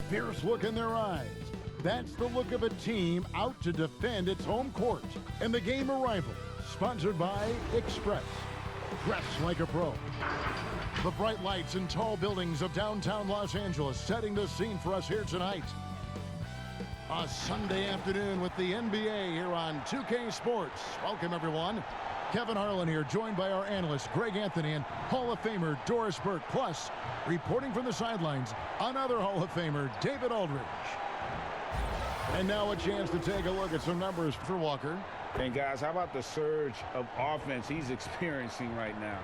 fierce look in their eyes. That's the look of a team out to defend its home court. And the game arrival, sponsored by Express. Dress like a pro. The bright lights and tall buildings of downtown Los Angeles setting the scene for us here tonight. A Sunday afternoon with the NBA here on 2K Sports. Welcome, everyone. Kevin Harlan here, joined by our analyst, Greg Anthony, and Hall of Famer Doris Burke. Plus, reporting from the sidelines, another Hall of Famer, David Aldridge. And now a chance to take a look at some numbers for Walker. And guys, how about the surge of offense he's experiencing right now?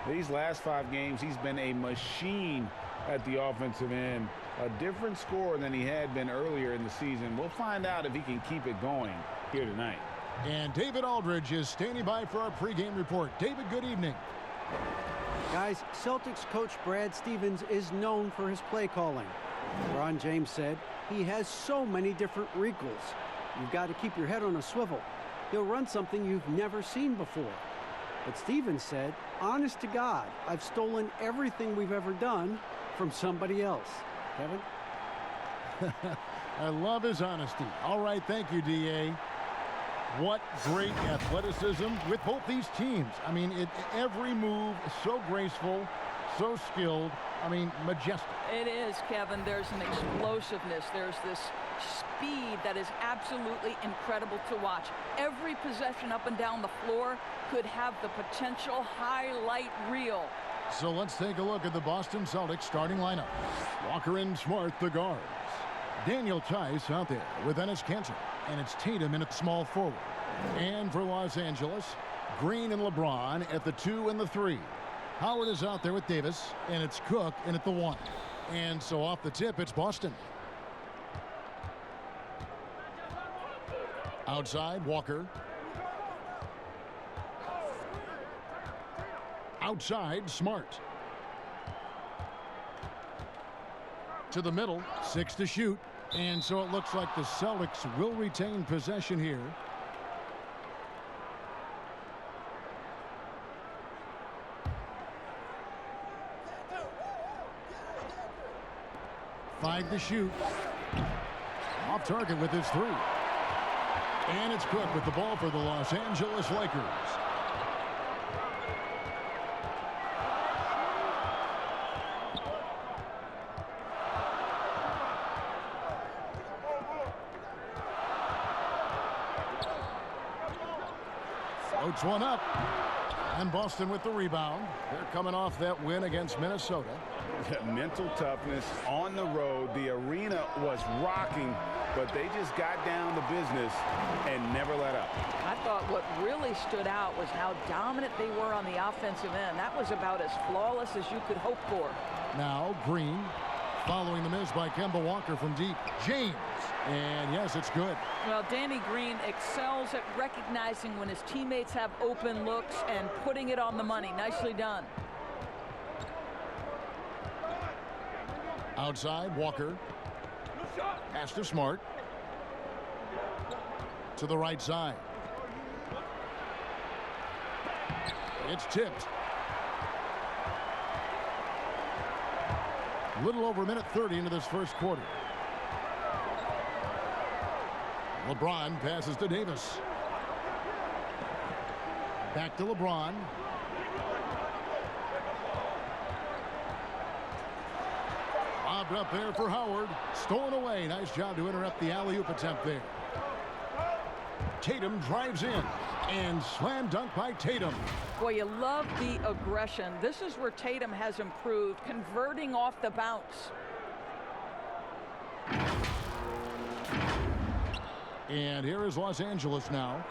These last 5 games, he's been a machine at the offensive end. A different scorer than he had been earlier in the season. We'll find out if he can keep it going here tonight. And David Aldridge is standing by for our pregame report. David, good evening. Guys, Celtics coach Brad Stevens is known for his play calling. Ron James said he has so many different wrinkles. You've got to keep your head on a swivel. He'll run something you've never seen before. But Stevens said, honest to God, I've stolen everything we've ever done from somebody else. Kevin? I love his honesty. All right, thank you, D.A. What great athleticism with both these teams. I mean, every move is so graceful, so skilled. I mean, majestic. It is, Kevin. There's an explosiveness. There's this speed that is absolutely incredible to watch. Every possession up and down the floor could have the potential highlight reel. So let's take a look at the Boston Celtics starting lineup. Walker and Smart, the guards. Daniel Tice out there with Enes Kanter. And it's Tatum in at small forward. And for Los Angeles, Green and LeBron at the 2 and the 3. Howard is out there with Davis, and it's Cook in at the 1. And so off the tip, it's Boston. Outside, Walker. Outside, Smart. To the middle, 6 to shoot. And so it looks like the Celtics will retain possession here. Five to shoot. Off target with his 3. And it's Cook with the ball for the Los Angeles Lakers. Floats one up. And Boston with the rebound. They're coming off that win against Minnesota. Mental toughness on the road. The arena was rocking, but they just got down to business and never let up. I thought what really stood out was how dominant they were on the offensive end. That was about as flawless as you could hope for. Now Green following the miss by Kemba Walker from deep. James. And yes, it's good. Well, Danny Green excels at recognizing when his teammates have open looks and putting it on the money. Nicely done. Outside, Walker. Pass to Smart. To the right side. It's tipped. A little over a minute 30 into this first quarter. LeBron passes to Davis. Back to LeBron. Lobbed up there for Howard. Stolen away. Nice job to interrupt the alley-oop attempt there. Tatum drives in. And slam dunk by Tatum. Boy, you love the aggression. This is where Tatum has improved, converting off the bounce. And here is Los Angeles now.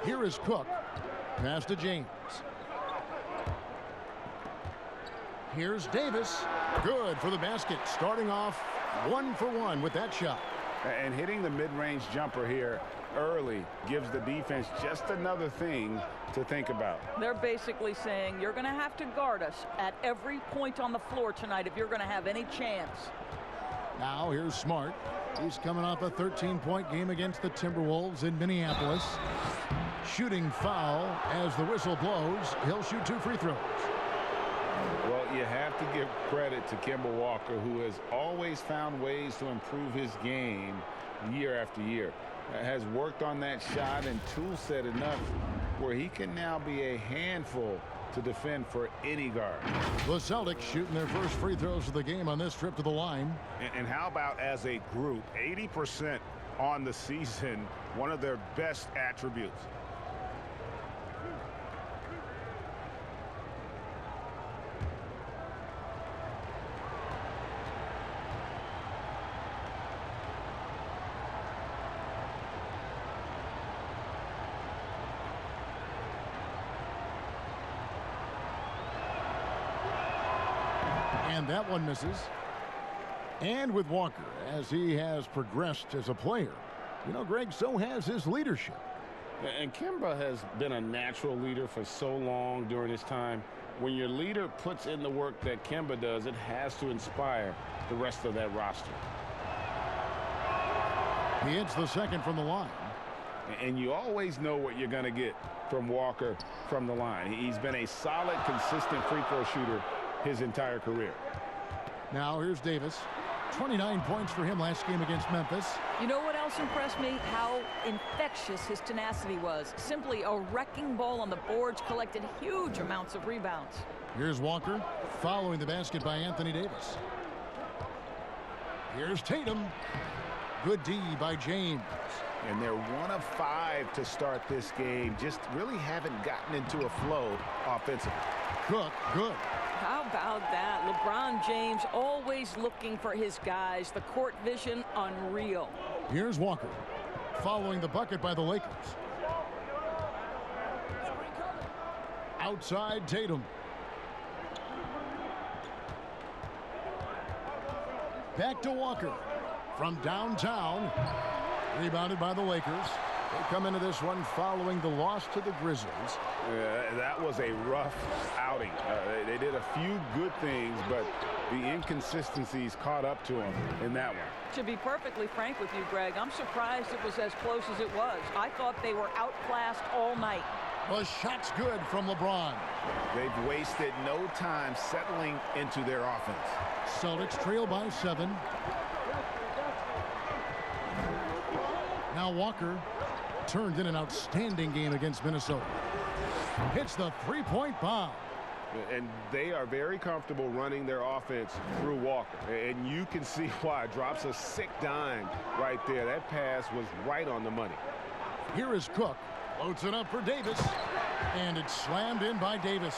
Here is Cook. Pass to James. Here's Davis. Good for the basket. Starting off 1 for 1 with that shot. And hitting the mid-range jumper here early gives the defense just another thing to think about. They're basically saying you're going to have to guard us at every point on the floor tonight if you're going to have any chance. Now here's Smart. He's coming off a 13-point game against the Timberwolves in Minneapolis. Shooting foul as the whistle blows. He'll shoot 2 free throws. Well, You have to give credit to Kemba Walker, who has always found ways to improve his game year after year. Has worked on that shot and tool set enough where he can now be a handful to defend for any guard. The Celtics shooting their first free throws of the game on this trip to the line. And how about as a group, 80% on the season, one of their best attributes. And that one misses. And with Walker, as he has progressed as a player, you know, Greg, so has his leadership. And Kemba has been a natural leader for so long during his time. When your leader puts in the work that Kemba does, it has to inspire the rest of that roster. He hits the second from the line. And you always know what you're going to get from Walker from the line. He's been a solid, consistent free throw shooter his entire career. Now here's Davis. 29 points for him last game against Memphis. You know what else impressed me? How infectious his tenacity was. Simply a wrecking ball on the boards, collected huge amounts of rebounds. Here's Walker following the basket by Anthony Davis. Here's Tatum. Good D by James. And they're 1 of 5 to start this game. Just really haven't gotten into a flow offensively. Cook, good. How about that? LeBron James always looking for his guys. The court vision, unreal. Here's Walker following the bucket by the Lakers. Outside Tatum. Back to Walker from downtown. Rebounded by the Lakers. They come into this one following the loss to the Grizzlies. That was a rough outing. They did a few good things, but the inconsistencies caught up to them in that one. To be perfectly frank with you, Greg, I'm surprised it was as close as it was. I thought they were outclassed all night. The shot's good from LeBron. They've wasted no time settling into their offense. Celtics trail by 7. Now Walker turned in an outstanding game against Minnesota. Hits the three-point bomb. And they are very comfortable running their offense through Walker. And you can see why. Drops a sick dime right there. That pass was right on the money. Here is Cook. Floats it up for Davis. And it's slammed in by Davis.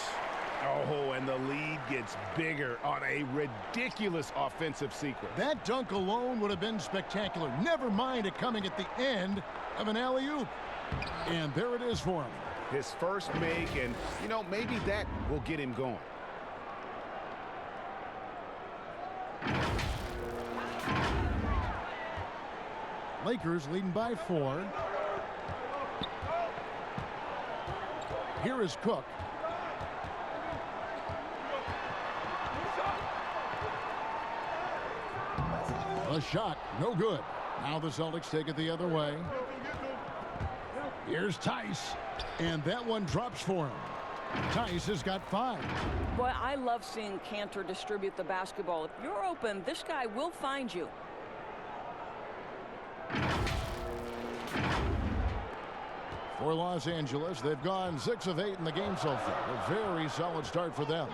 Oh, and the lead gets bigger on a ridiculous offensive sequence. That dunk alone would have been spectacular. Never mind it coming at the end of an alley-oop. And there it is for him. His first make, and, you know, maybe that will get him going. Lakers leading by 4. Here is Cook. A shot, no good. Now the Celtics take it the other way. Here's Tice, and that one drops for him. Tice has got 5. Boy, I love seeing Cantor distribute the basketball. If you're open, this guy will find you. For Los Angeles, they've gone 6 of 8 in the game so far. A very solid start for them.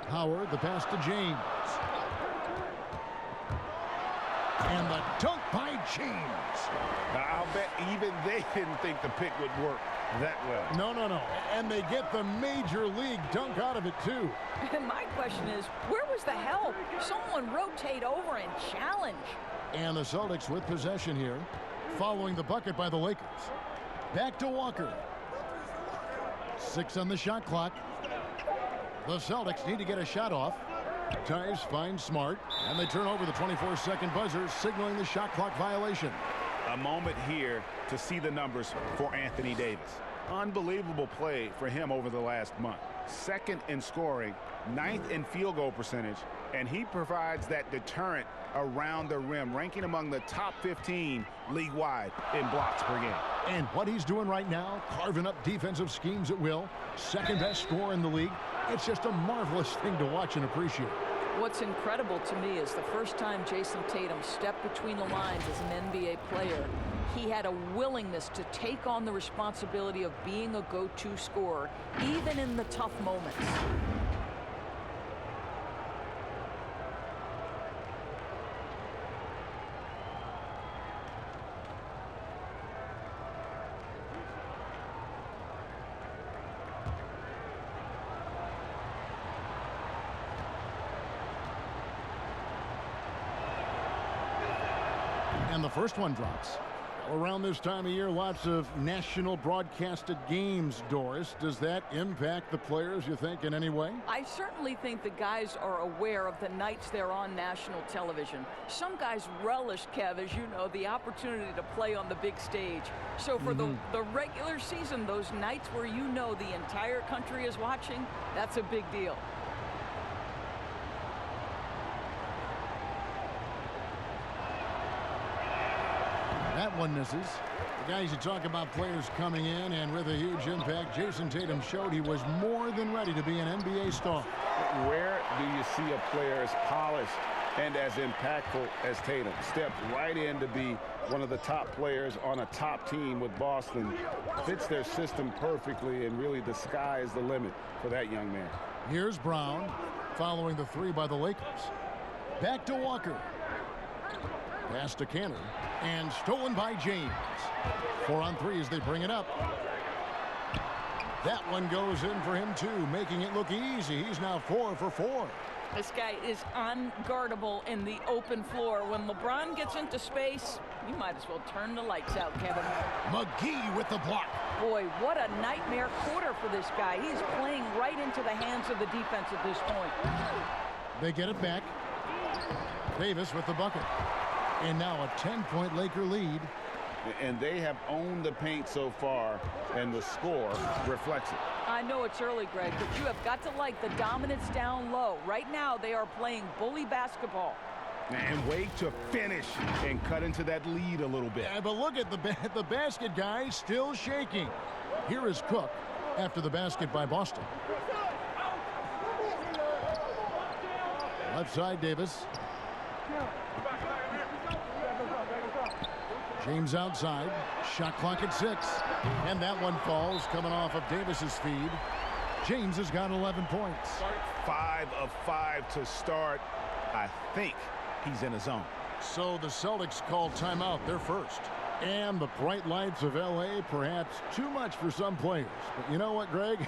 Howard, the pass to James. And the dunk by James. I'll bet even they didn't think the pick would work that well. No. And they get the major league dunk out of it, too. And my question is, where was the help? Someone rotate over and challenge. And the Celtics with possession here, following the bucket by the Lakers. Back to Walker. 6 on the shot clock. The Celtics need to get a shot off. Tice finds Smart, and they turn over the 24-second buzzer, signaling the shot clock violation. A moment here to see the numbers for Anthony Davis. Unbelievable play for him over the last month. Second in scoring 9th in field goal percentage, and he provides that deterrent around the rim, ranking among the top 15 league-wide in blocks per game. And what he's doing right now, carving up defensive schemes at will, second best scorer in the league. It's just a marvelous thing to watch and appreciate. What's incredible to me is the first time Jason Tatum stepped between the lines as an NBA player, he had a willingness to take on the responsibility of being a go-to scorer, even in the tough moments. And the first one drops. Around this time of year, lots of national broadcasted games, Doris. Does that impact the players, you think, in any way? I certainly think the guys are aware of the nights they're on national television. Some guys relish, Kev, as you know, the opportunity to play on the big stage. So for the regular season, those nights where you know the entire country is watching, that's a big deal. That one misses. The guys, you talk about players coming in and with a huge impact. Jason Tatum showed he was more than ready to be an NBA star. Where do you see a player as polished and as impactful as Tatum? Stepped right in to be one of the top players on a top team with Boston. Fits their system perfectly, and really the sky is the limit for that young man. Here's Brown following the three by the Lakers. Back to Walker. Pass to Canner. And stolen by James. 4 on 3 as they bring it up. That one goes in for him, too, making it look easy. He's now 4 for 4. This guy is unguardable in the open floor. When LeBron gets into space, you might as well turn the lights out, Kevin. McGee with the block. Boy, what a nightmare quarter for this guy. He's playing right into the hands of the defense at this point. They get it back. Davis with the bucket. And now a 10-point Laker lead. And they have owned the paint so far, and the score reflects it. I know it's early, Greg, but you have got to like the dominance down low. Right now, they are playing bully basketball. And wait to finish and cut into that lead a little bit. Yeah, but look at the basket, guys, still shaking. Here is Cook after the basket by Boston. Left side, Davis. James outside. Shot clock at 6. And that one falls coming off of Davis's feed. James has got 11 points. 5 of 5 to start. I think he's in his zone. So the Celtics call timeout. They're first. And the bright lights of L.A. perhaps too much for some players. But you know what, Greg?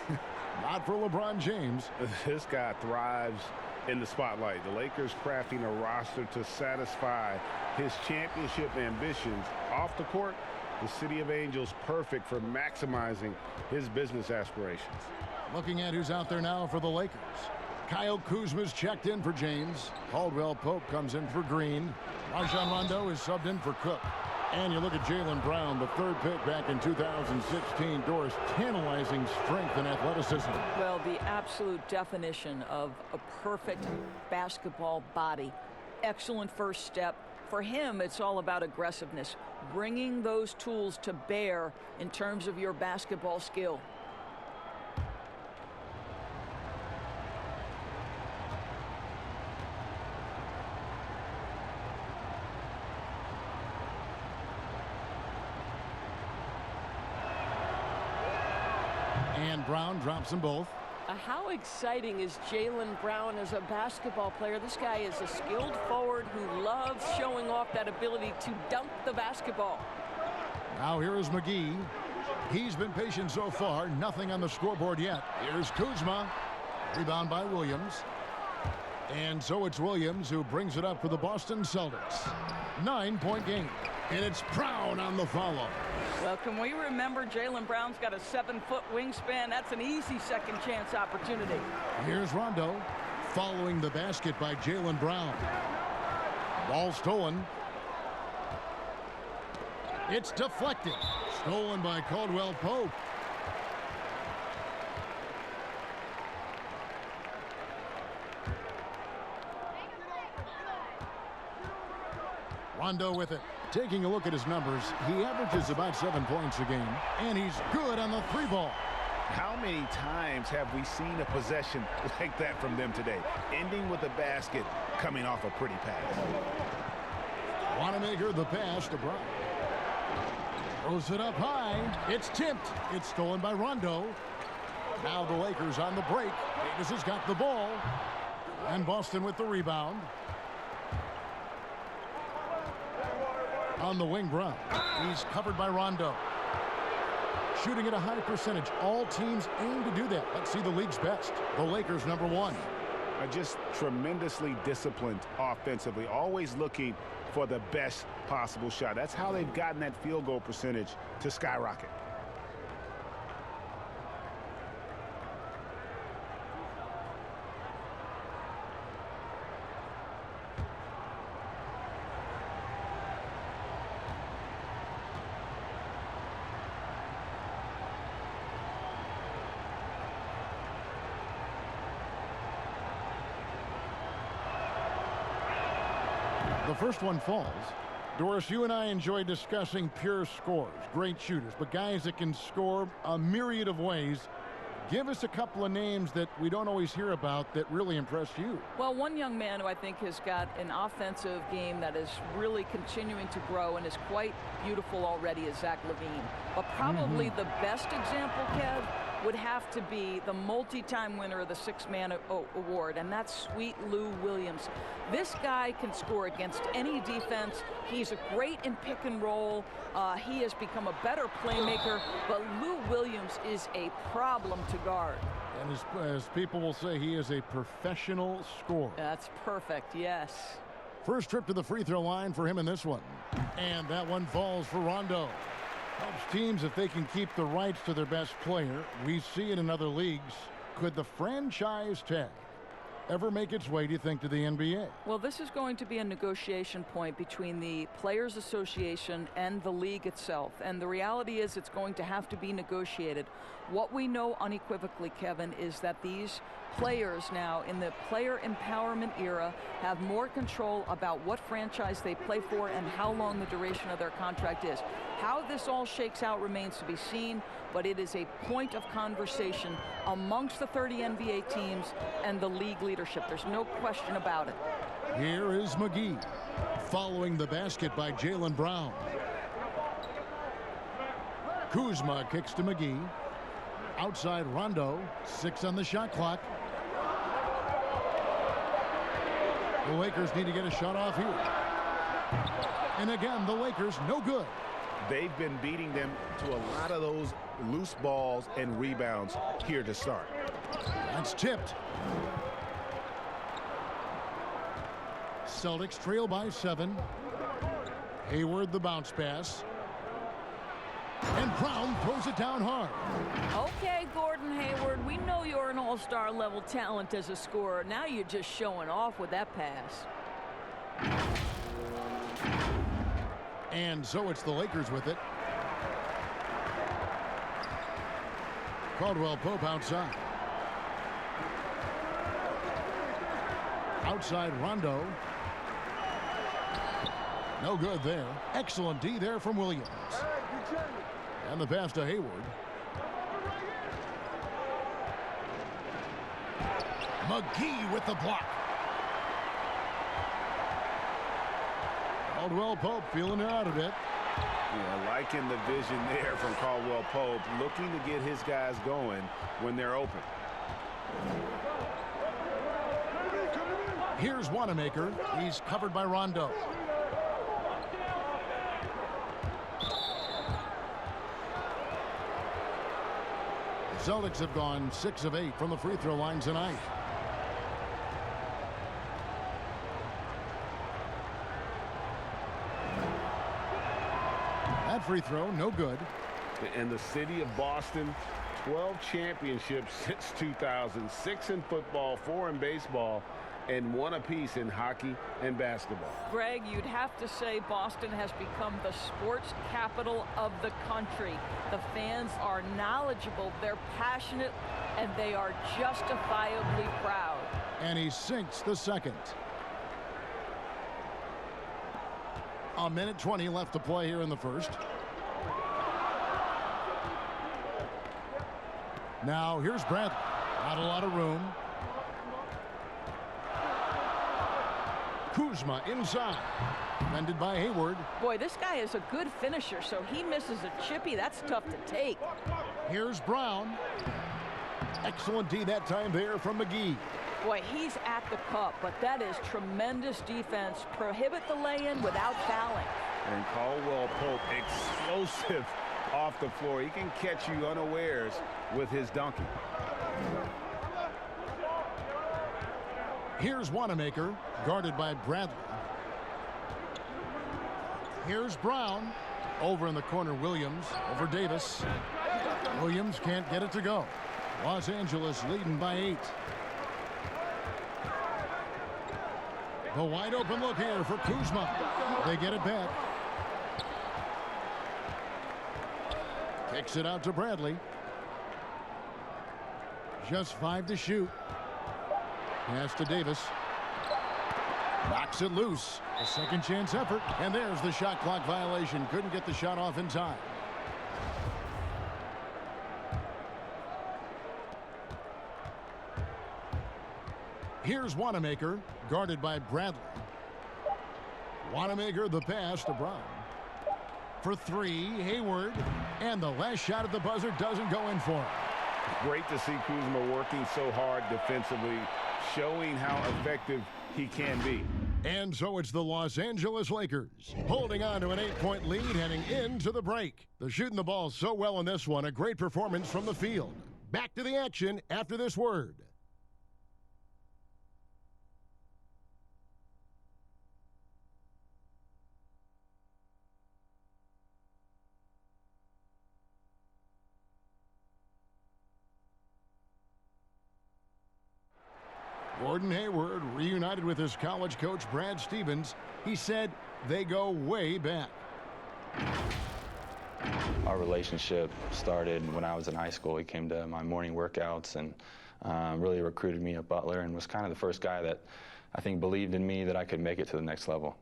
Not for LeBron James. This guy thrives in the spotlight. The Lakers crafting a roster to satisfy his championship ambitions. Off the court, the City of Angels perfect for maximizing his business aspirations. Looking at who's out there now for the Lakers. Kyle Kuzma's checked in for James. Caldwell Pope comes in for Green. Rajon Rondo is subbed in for Cook. And you look at Jaylen Brown, the third pick back in 2016. Doris, tantalizing strength and athleticism. Well, the absolute definition of a perfect basketball body. Excellent first step. For him, it's all about aggressiveness, bringing those tools to bear in terms of your basketball skill. And Brown drops them both. How exciting is Jaylen Brown as a basketball player? This guy is a skilled forward who loves showing off that ability to dunk the basketball. Now here is McGee. He's been patient so far. Nothing on the scoreboard yet. Here's Kuzma. Rebound by Williams. And so it's Williams who brings it up for the Boston Celtics. 9-point game. And it's Brown on the follow. Well, can we remember Jaylen Brown's got a 7-foot wingspan? That's an easy second chance opportunity. Here's Rondo following the basket by Jaylen Brown. Ball stolen. It's deflected. Stolen by Caldwell Pope. Rondo with it. Taking a look at his numbers, he averages about 7 points a game, and he's good on the 3-ball. How many times have we seen a possession like that from them today? Ending with a basket, coming off a pretty pass. Wanamaker the pass to Brown. Throws it up high. It's tipped. It's stolen by Rondo. Now the Lakers on the break. Davis has got the ball. And Boston with the rebound. On the wing, Brown. He's covered by Rondo. Shooting at a high percentage. All teams aim to do that. Let's see the league's best. The Lakers #1. Just tremendously disciplined offensively. Always looking for the best possible shot. That's how they've gotten that field goal percentage to skyrocket. The first one falls. Doris, you and I enjoy discussing pure scorers, great shooters, but guys that can score a myriad of ways. Give us a couple of names that we don't always hear about that really impressed you. Well, one young man who I think has got an offensive game that is really continuing to grow and is quite beautiful already is Zach LaVine. But probably the best example, Kev, would have to be the multi-time winner of the Six-Man Award, and that's Sweet Lou Williams. This guy can score against any defense. He's great in pick and roll. He has become a better playmaker, but Lou Williams is a problem to guard. And as people will say, he is a professional scorer. That's perfect, yes. First trip to the free throw line for him in this one. And that one falls for Rondo. Helps teams if they can keep the rights to their best player. We see it in other leagues. Could the franchise tag ever make its way, do you think, to the NBA? Well, this is going to be a negotiation point between the Players Association and the league itself. And the reality is it's going to have to be negotiated. What we know unequivocally, Kevin, is that these players now in the player empowerment era have more control about what franchise they play for and how long the duration of their contract is. How this all shakes out remains to be seen, but it is a point of conversation amongst the 30 NBA teams and the league leadership. There's no question about it. Here is McGee following the basket by Jaylen Brown. Kuzma kicks to McGee. Outside Rondo, 6 on the shot clock. The Lakers need to get a shot off here. And again, the Lakers no good. They've been beating them to a lot of those loose balls and rebounds here to start. That's tipped. Celtics trail by 7. Hayward the bounce pass. And Brown throws it down hard. Okay, Gordon Hayward, we know you're an all-star level talent as a scorer. Now you're just showing off with that pass. And so it's the Lakers with it. Caldwell Pope outside. Outside Rondo. No good there. Excellent D there from Williams. And the pass to Hayward. McGee with the block. Caldwell Pope feeling it out a bit. Yeah, liking the vision there from Caldwell Pope, looking to get his guys going when they're open. Here's Wanamaker. He's covered by Rondo. The Celtics have gone 6 of 8 from the free throw line tonight. That free throw, no good. And the city of Boston, 12 championships since 2000, 6 in football, 4 in baseball, and 1 apiece in hockey and basketball. Greg, you'd have to say Boston has become the sports capital of the country. The fans are knowledgeable, they're passionate, and they are justifiably proud. And he sinks the second. A minute 20 left to play here in the first. Now here's Bradley. Not a lot of room. Kuzma inside. Defended by Hayward. Boy, this guy is a good finisher, so he misses a chippy. That's tough to take. Here's Brown. Excellent D that time there from McGee. Boy, he's at the cup, but that is tremendous defense. Prohibit the lay-in without fouling. And Caldwell Pope, explosive off the floor. He can catch you unawares with his dunking. Here's Wanamaker, guarded by Bradley. Here's Brown. Over in the corner, Williams. Over Davis. Williams can't get it to go. Los Angeles leading by 8. The wide open look here for Kuzma. They get it back. Kicks it out to Bradley. Just 5 to shoot. Pass to Davis. Knocks it loose. A second chance effort. And there's the shot clock violation. Couldn't get the shot off in time. Here's Wanamaker, guarded by Bradley. Wanamaker, the pass to Brown. For 3, Hayward. And the last shot at the buzzer doesn't go in for him. Great to see Kuzma working so hard defensively, showing how effective he can be. And so it's the Los Angeles Lakers holding on to an 8-point lead heading into the break. They're shooting the ball so well in this one. A great performance from the field. Back to the action after this word. Gordon Hayward reunited with his college coach Brad Stevens. He said they go way back. Our relationship started when I was in high school. He came to my morning workouts and really recruited me at Butler and was kind of the first guy that I think believed in me that I could make it to the next level.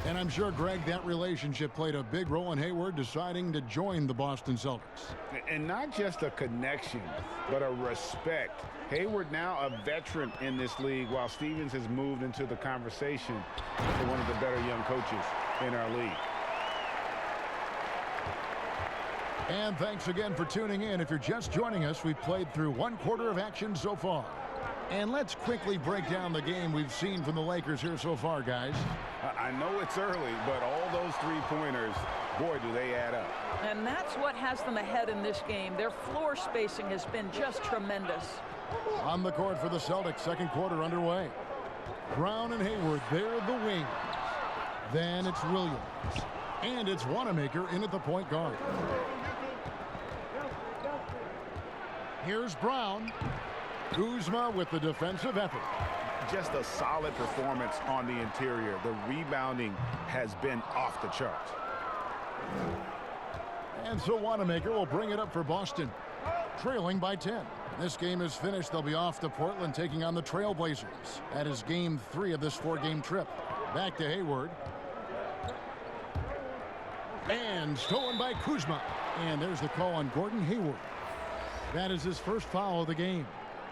And I'm sure, Greg, that relationship played a big role in Hayward deciding to join the Boston Celtics. And not just a connection, but a respect. Hayward now a veteran in this league, while Stevens has moved into the conversation for one of the better young coaches in our league. And thanks again for tuning in. If you're just joining us, we've played through 1 quarter of action so far. And let's quickly break down the game we've seen from the Lakers here so far, guys. I know it's early, but all those three-pointers, boy, do they add up. And that's what has them ahead in this game. Their floor spacing has been just tremendous. On the court for the Celtics, second quarter underway. Brown and Hayward, they're the wings. Then it's Williams. And it's Wanamaker in at the point guard. Here's Brown. Kuzma with the defensive effort. Just a solid performance on the interior. The rebounding has been off the charts. And so Wanamaker will bring it up for Boston, trailing by 10. This game is finished. They'll be off to Portland taking on the Trailblazers. That is game 3 of this 4-game trip. Back to Hayward. And stolen by Kuzma. And there's the call on Gordon Hayward. That is his first foul of the game.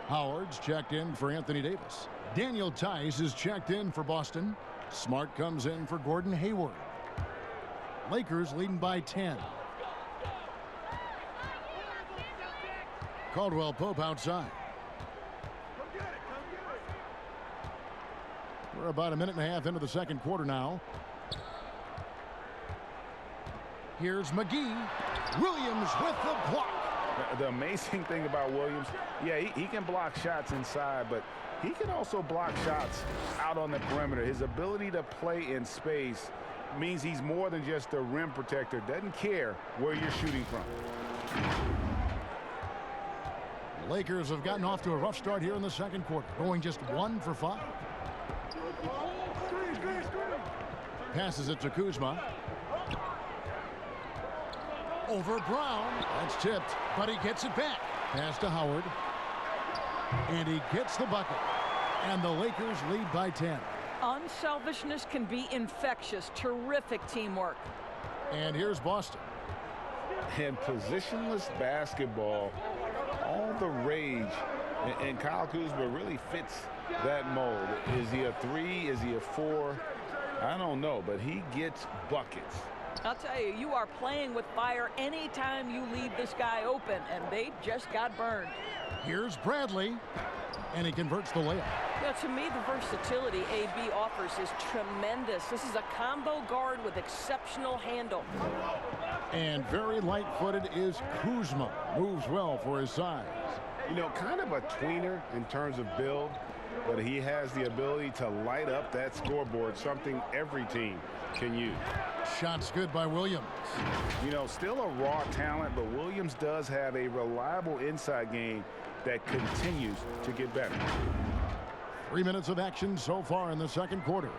Howard's checked in for Anthony Davis. Daniel Tice is checked in for Boston. Smart comes in for Gordon Hayward. Lakers leading by 10. Caldwell Pope outside. We're about a minute and a half into the second quarter now. Here's McGee. Williams with the block. The amazing thing about Williams, yeah, he can block shots inside, but he can also block shots out on the perimeter. His ability to play in space means he's more than just a rim protector. Doesn't care where you're shooting from. The Lakers have gotten off to a rough start here in the second quarter, going just 1 for 5. Passes it to Kuzma. Over Brown. That's tipped, but he gets it back. Pass to Howard. And he gets the bucket. And the Lakers lead by 10. Unselfishness can be infectious. Terrific teamwork. And here's Boston. And positionless basketball, all the rage. And Kyle Kuzma really fits that mold. Is he a 3? Is he a 4? I don't know, but he gets buckets. I'll tell you, you are playing with fire anytime you leave this guy open, and they just got burned. Here's Bradley, and he converts the layup. You know, to me, the versatility AB offers is tremendous. This is a combo guard with exceptional handle. And very light-footed is Kuzma. Moves well for his size. You know, kind of a tweener in terms of build, but he has the ability to light up that scoreboard, something every team can use. Shots good by Williams. You know, still a raw talent, but Williams does have a reliable inside game that continues to get better. 3 minutes of action so far in the second quarter.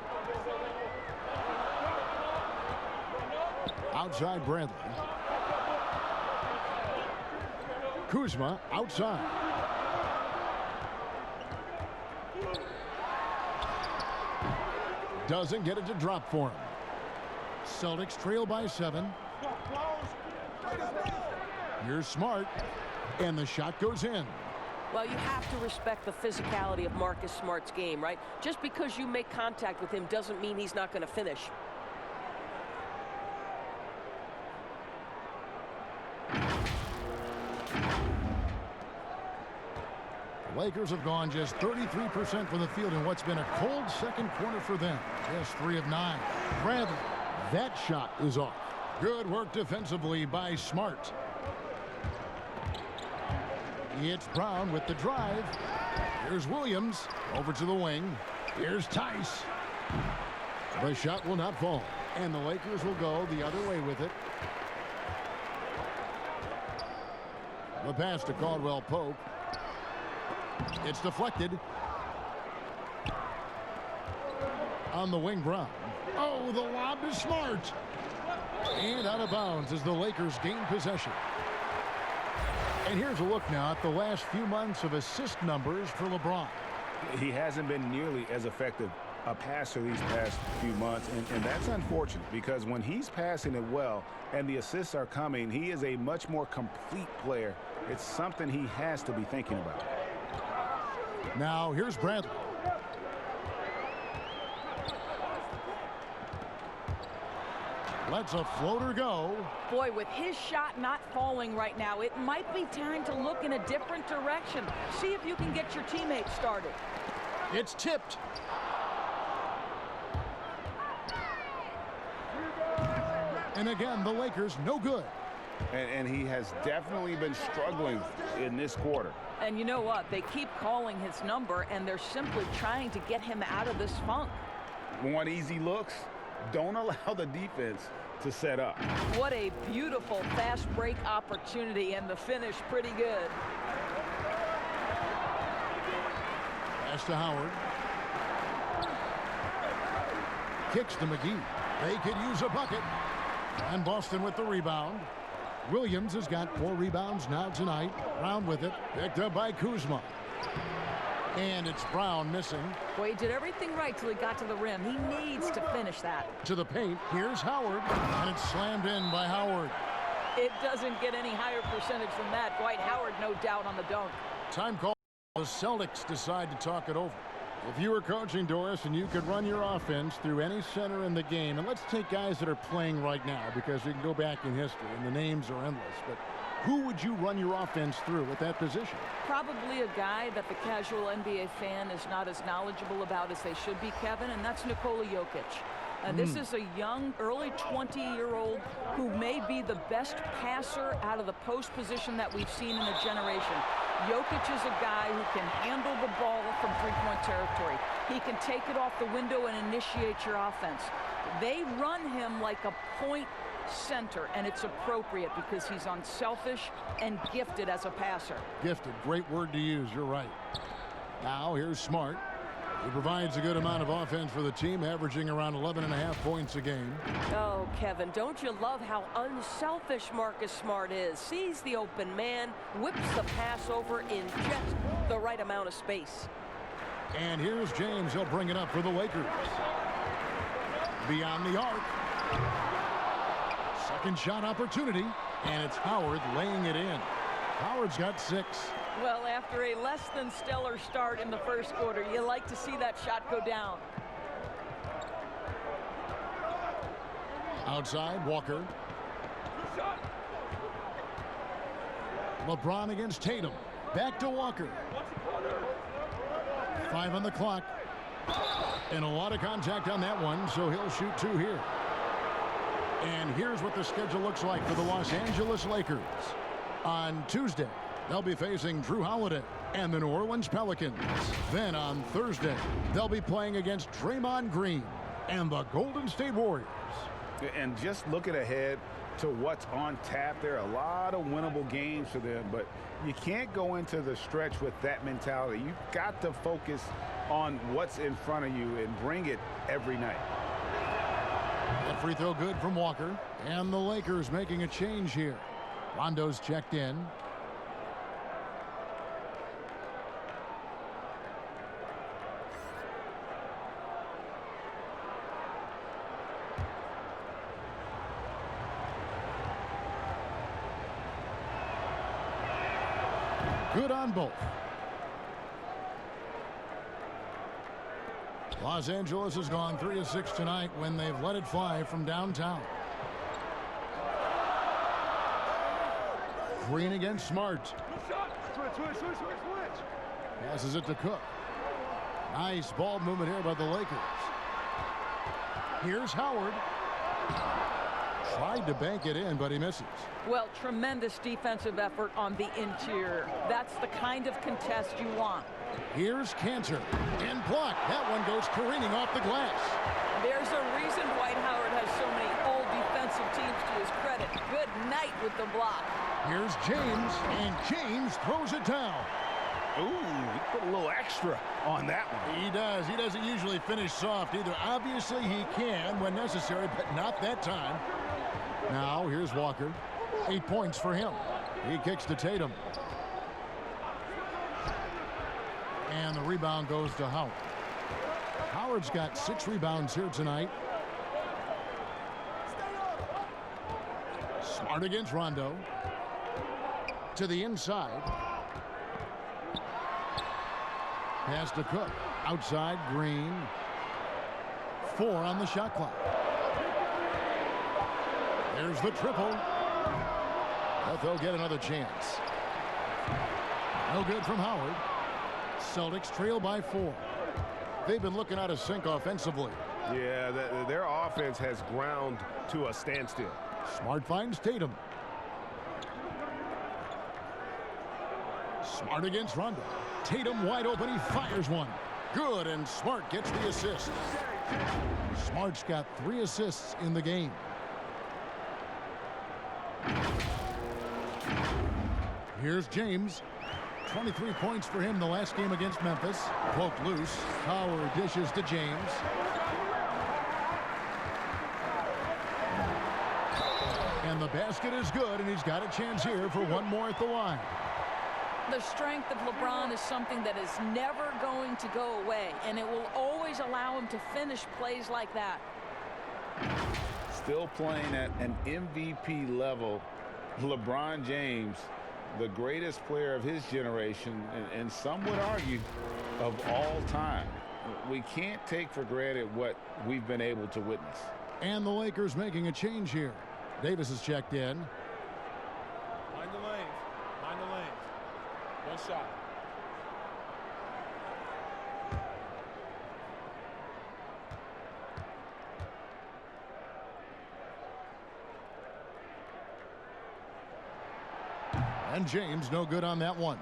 Outside Bradley. Kuzma outside. Doesn't get it to drop for him. Celtics trail by 7. Here's Smart, and the shot goes in. Well, you have to respect the physicality of Marcus Smart's game, right? Just because you make contact with him doesn't mean he's not going to finish. The Lakers have gone just 33% from the field in what's been a cold second quarter for them. Just 3 of 9. Bradley, that shot is off. Good work defensively by Smart. It's Brown with the drive. Here's Williams over to the wing. Here's Tice. The shot will not fall, and the Lakers will go the other way with it. The pass to Caldwell Pope. It's deflected. On the wing, Brown. Oh, the lob is Smart. And out of bounds as the Lakers gain possession. And here's a look now at the last few months of assist numbers for LeBron. He hasn't been nearly as effective a passer these past few months, and that's unfortunate because when he's passing it well and the assists are coming, he is a much more complete player. It's something he has to be thinking about. Now here's Bradley. Lets a floater go. Boy, with his shot not falling right now, it might be time to look in a different direction. See if you can get your teammates started. It's tipped. And again, the Lakers no good. And he has definitely been struggling in this quarter. And you know what? They keep calling his number, and they're simply trying to get him out of this funk. Want easy looks? Don't allow the defense to set up. What a beautiful fast break opportunity, and the finish pretty good. Pass to Howard. Kicks to McGee. They could use a bucket. And Boston with the rebound. Williams has got 4 rebounds now tonight. Brown with it. Picked up by Kuzma. And it's Brown missing. Boy, he did everything right till he got to the rim. He needs to finish that. To the paint. Here's Howard. And it's slammed in by Howard. It doesn't get any higher percentage than that. Dwight Howard, no doubt, on the dunk. Time call. The Celtics decide to talk it over. If you were coaching, Doris, and you could run your offense through any center in the game, and let's take guys that are playing right now because we can go back in history and the names are endless, but who would you run your offense through at that position? Probably a guy that the casual NBA fan is not as knowledgeable about as they should be, Kevin, and that's Nikola Jokic. This is a young, early 20-year-old who may be the best passer out of the post position that we've seen in a generation. Jokic is a guy who can handle the ball from three-point territory. He can take it off the window and initiate your offense. They run him like a point center, and it's appropriate because he's unselfish and gifted as a passer. Gifted, great word to use, you're right. Now here's Smart. He provides a good amount of offense for the team, averaging around 11.5 points a game. Oh, Kevin, don't you love how unselfish Marcus Smart is? Sees the open man, whips the pass over in just the right amount of space. And here's James. He'll bring it up for the Lakers. Beyond the arc. Second shot opportunity. And it's Howard laying it in. Howard's got 6. Well, after a less than stellar start in the first quarter, you like to see that shot go down. Outside, Walker. LeBron against Tatum. Back to Walker. 5 on the clock. And a lot of contact on that one, so he'll shoot 2 here. And here's what the schedule looks like for the Los Angeles Lakers. On Tuesday, they'll be facing Drew Holiday and the New Orleans Pelicans. Then on Thursday, they'll be playing against Draymond Green and the Golden State Warriors. And just looking ahead to what's on tap, there are a lot of winnable games for them, but you can't go into the stretch with that mentality. You've got to focus on what's in front of you and bring it every night. That free throw good from Walker, and the Lakers making a change here. Rondo's checked in. Good on both. Los Angeles has gone 3 of 6 tonight when they've let it fly from downtown. Green against Smart. Passes it to Cook. Nice ball movement here by the Lakers. Here's Howard. Tried to bank it in, but he misses. Well, tremendous defensive effort on the interior. That's the kind of contest you want. Here's Cantor. And blocked. That one goes careening off the glass. There's a reason Dwight Howard has so many all-defensive teams to his credit. Good night with the block. Here's James, and James throws it down. Ooh, he put a little extra on that one. He does. He doesn't usually finish soft either. Obviously, he can when necessary, but not that time. Now, here's Walker. 8 points for him. He kicks to Tatum. And the rebound goes to Howard. Howard's got 6 rebounds here tonight. Smart against Rondo. To the inside. Pass to Cook. Outside, Green. 4 on the shot clock. There's the triple. But they'll get another chance. No good from Howard. Celtics trail by 4. They've been looking out of sync offensively. Yeah, their offense has ground to a standstill. Smart finds Tatum. Smart against Rondo. Tatum wide open. He fires one. Good, and Smart gets the assist. Smart's got 3 assists in the game. Here's James. 23 points for him the last game against Memphis. Poked loose. Howard dishes to James. And the basket is good, and he's got a chance here for one more at the line. The strength of LeBron is something that is never going to go away, and it will always allow him to finish plays like that. Still playing at an MVP level, LeBron James, the greatest player of his generation, and some would argue of all time. We can't take for granted what we've been able to witness. And the Lakers making a change here. Davis is checked in. Mind the lanes. Mind the lanes. One shot. And James no good on that one.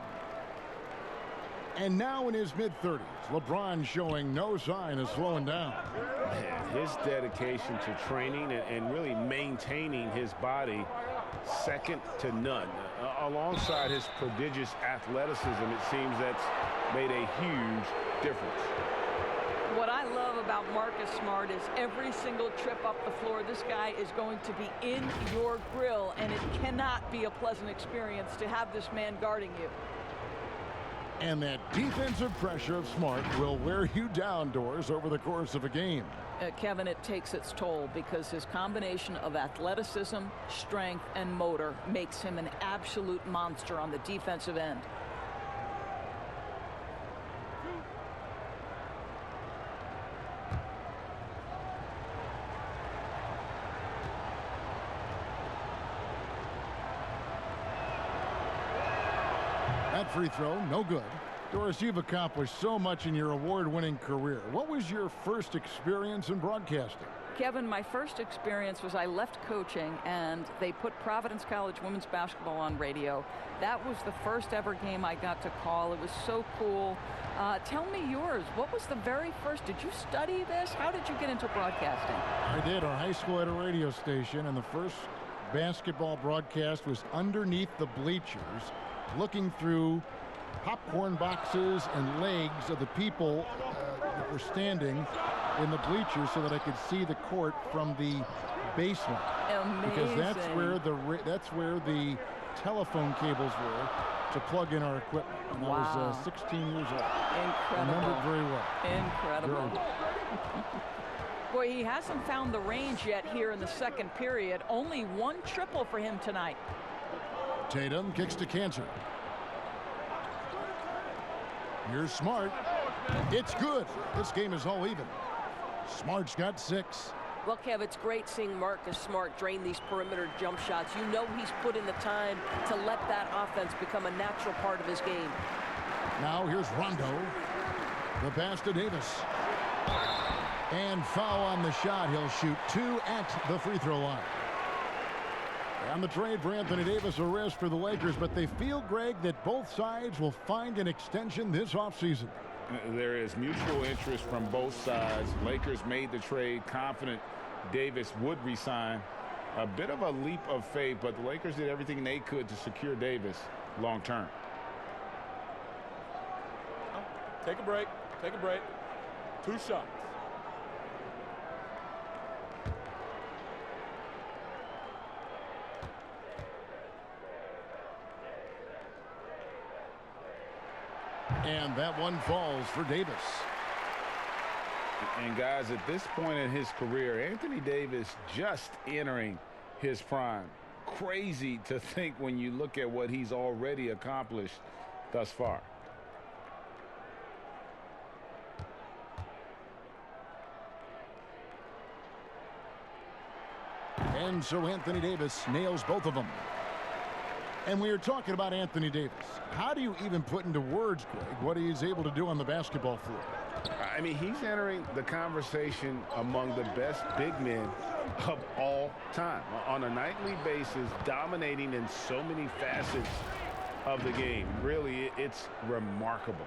And now in his mid-30s, LeBron showing no sign of slowing down. Man, his dedication to training and really maintaining his body, second to none. Alongside his prodigious athleticism, it seems that's made a huge difference. What I love about Marcus Smart is every single trip up the floor, this guy is going to be in your grill, and it cannot be a pleasant experience to have this man guarding you. And that defensive pressure of Smart will wear you down, Doris, over the course of a game. Kevin, it takes its toll because his combination of athleticism, strength, and motor makes him an absolute monster on the defensive end. That free throw, no good. Doris, you've accomplished so much in your award-winning career. What was your first experience in broadcasting? Kevin, my first experience was I left coaching and they put Providence College women's basketball on radio. That was the first ever game I got to call. It was so cool. Tell me yours. What was the very first? Did you study this? How did you get into broadcasting? I did. Our high school had a radio station, and the first basketball broadcast was underneath the bleachers, looking through popcorn boxes and legs of the people that were standing in the bleachers so that I could see the court from the basement. Amazing. Because that's where the telephone cables were to plug in our equipment. And wow. I was 16 years old. Incredible. I remember it very well. Incredible. Very well. Boy, he hasn't found the range yet here in the second period. Only one triple for him tonight. Tatum kicks to Cantor. Here's Smart. It's good. This game is all even. Smart's got 6. Well, Kev, it's great seeing Marcus Smart drain these perimeter jump shots. You know he's put in the time to let that offense become a natural part of his game. Now here's Rondo. The pass to Davis. And foul on the shot. He'll shoot 2 at the free throw line. And the trade for Anthony Davis, a risk for the Lakers, but they feel, Greg, that both sides will find an extension this offseason. There is mutual interest from both sides. Lakers made the trade, confident Davis would resign. A bit of a leap of faith, but the Lakers did everything they could to secure Davis long term. Take a break. Take a break. 2 shots. And that one falls for Davis. And guys, at this point in his career, Anthony Davis just entering his prime. Crazy to think when you look at what he's already accomplished thus far. And so Anthony Davis nails both of them. And we were talking about Anthony Davis. How do you even put into words, Greg, what he's able to do on the basketball floor? I mean, he's entering the conversation among the best big men of all time. On a nightly basis, dominating in so many facets of the game. Really, it's remarkable.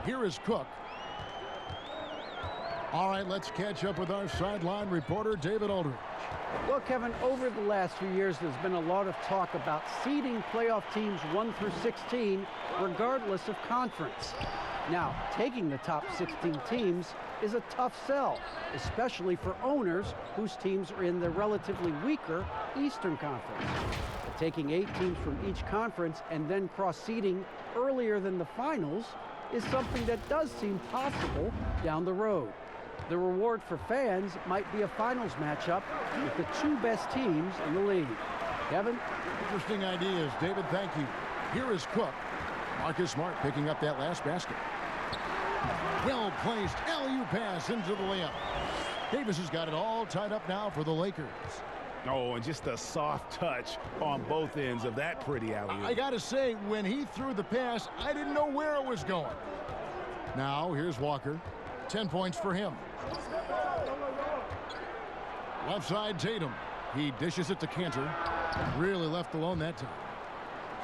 Here is Cook. All right, let's catch up with our sideline reporter, David Aldridge. Well, Kevin, over the last few years, there's been a lot of talk about seeding playoff teams 1 through 16, regardless of conference. Now, taking the top 16 teams is a tough sell, especially for owners whose teams are in the relatively weaker Eastern Conference. But taking 8 teams from each conference and then cross-seeding earlier than the finals is something that does seem possible down the road. The reward for fans might be a finals matchup with the 2 best teams in the league. Kevin? Interesting ideas. David, thank you. Here is Cook. Marcus Smart picking up that last basket. Well-placed LU pass into the layup. Davis has got it all tied up now for the Lakers. Oh, and just a soft touch on both ends of that pretty alley-oop. I got to say, when he threw the pass, I didn't know where it was going. Now, here's Walker. 10 points for him. Left side, Tatum. He dishes it to Cantor. Really left alone that time.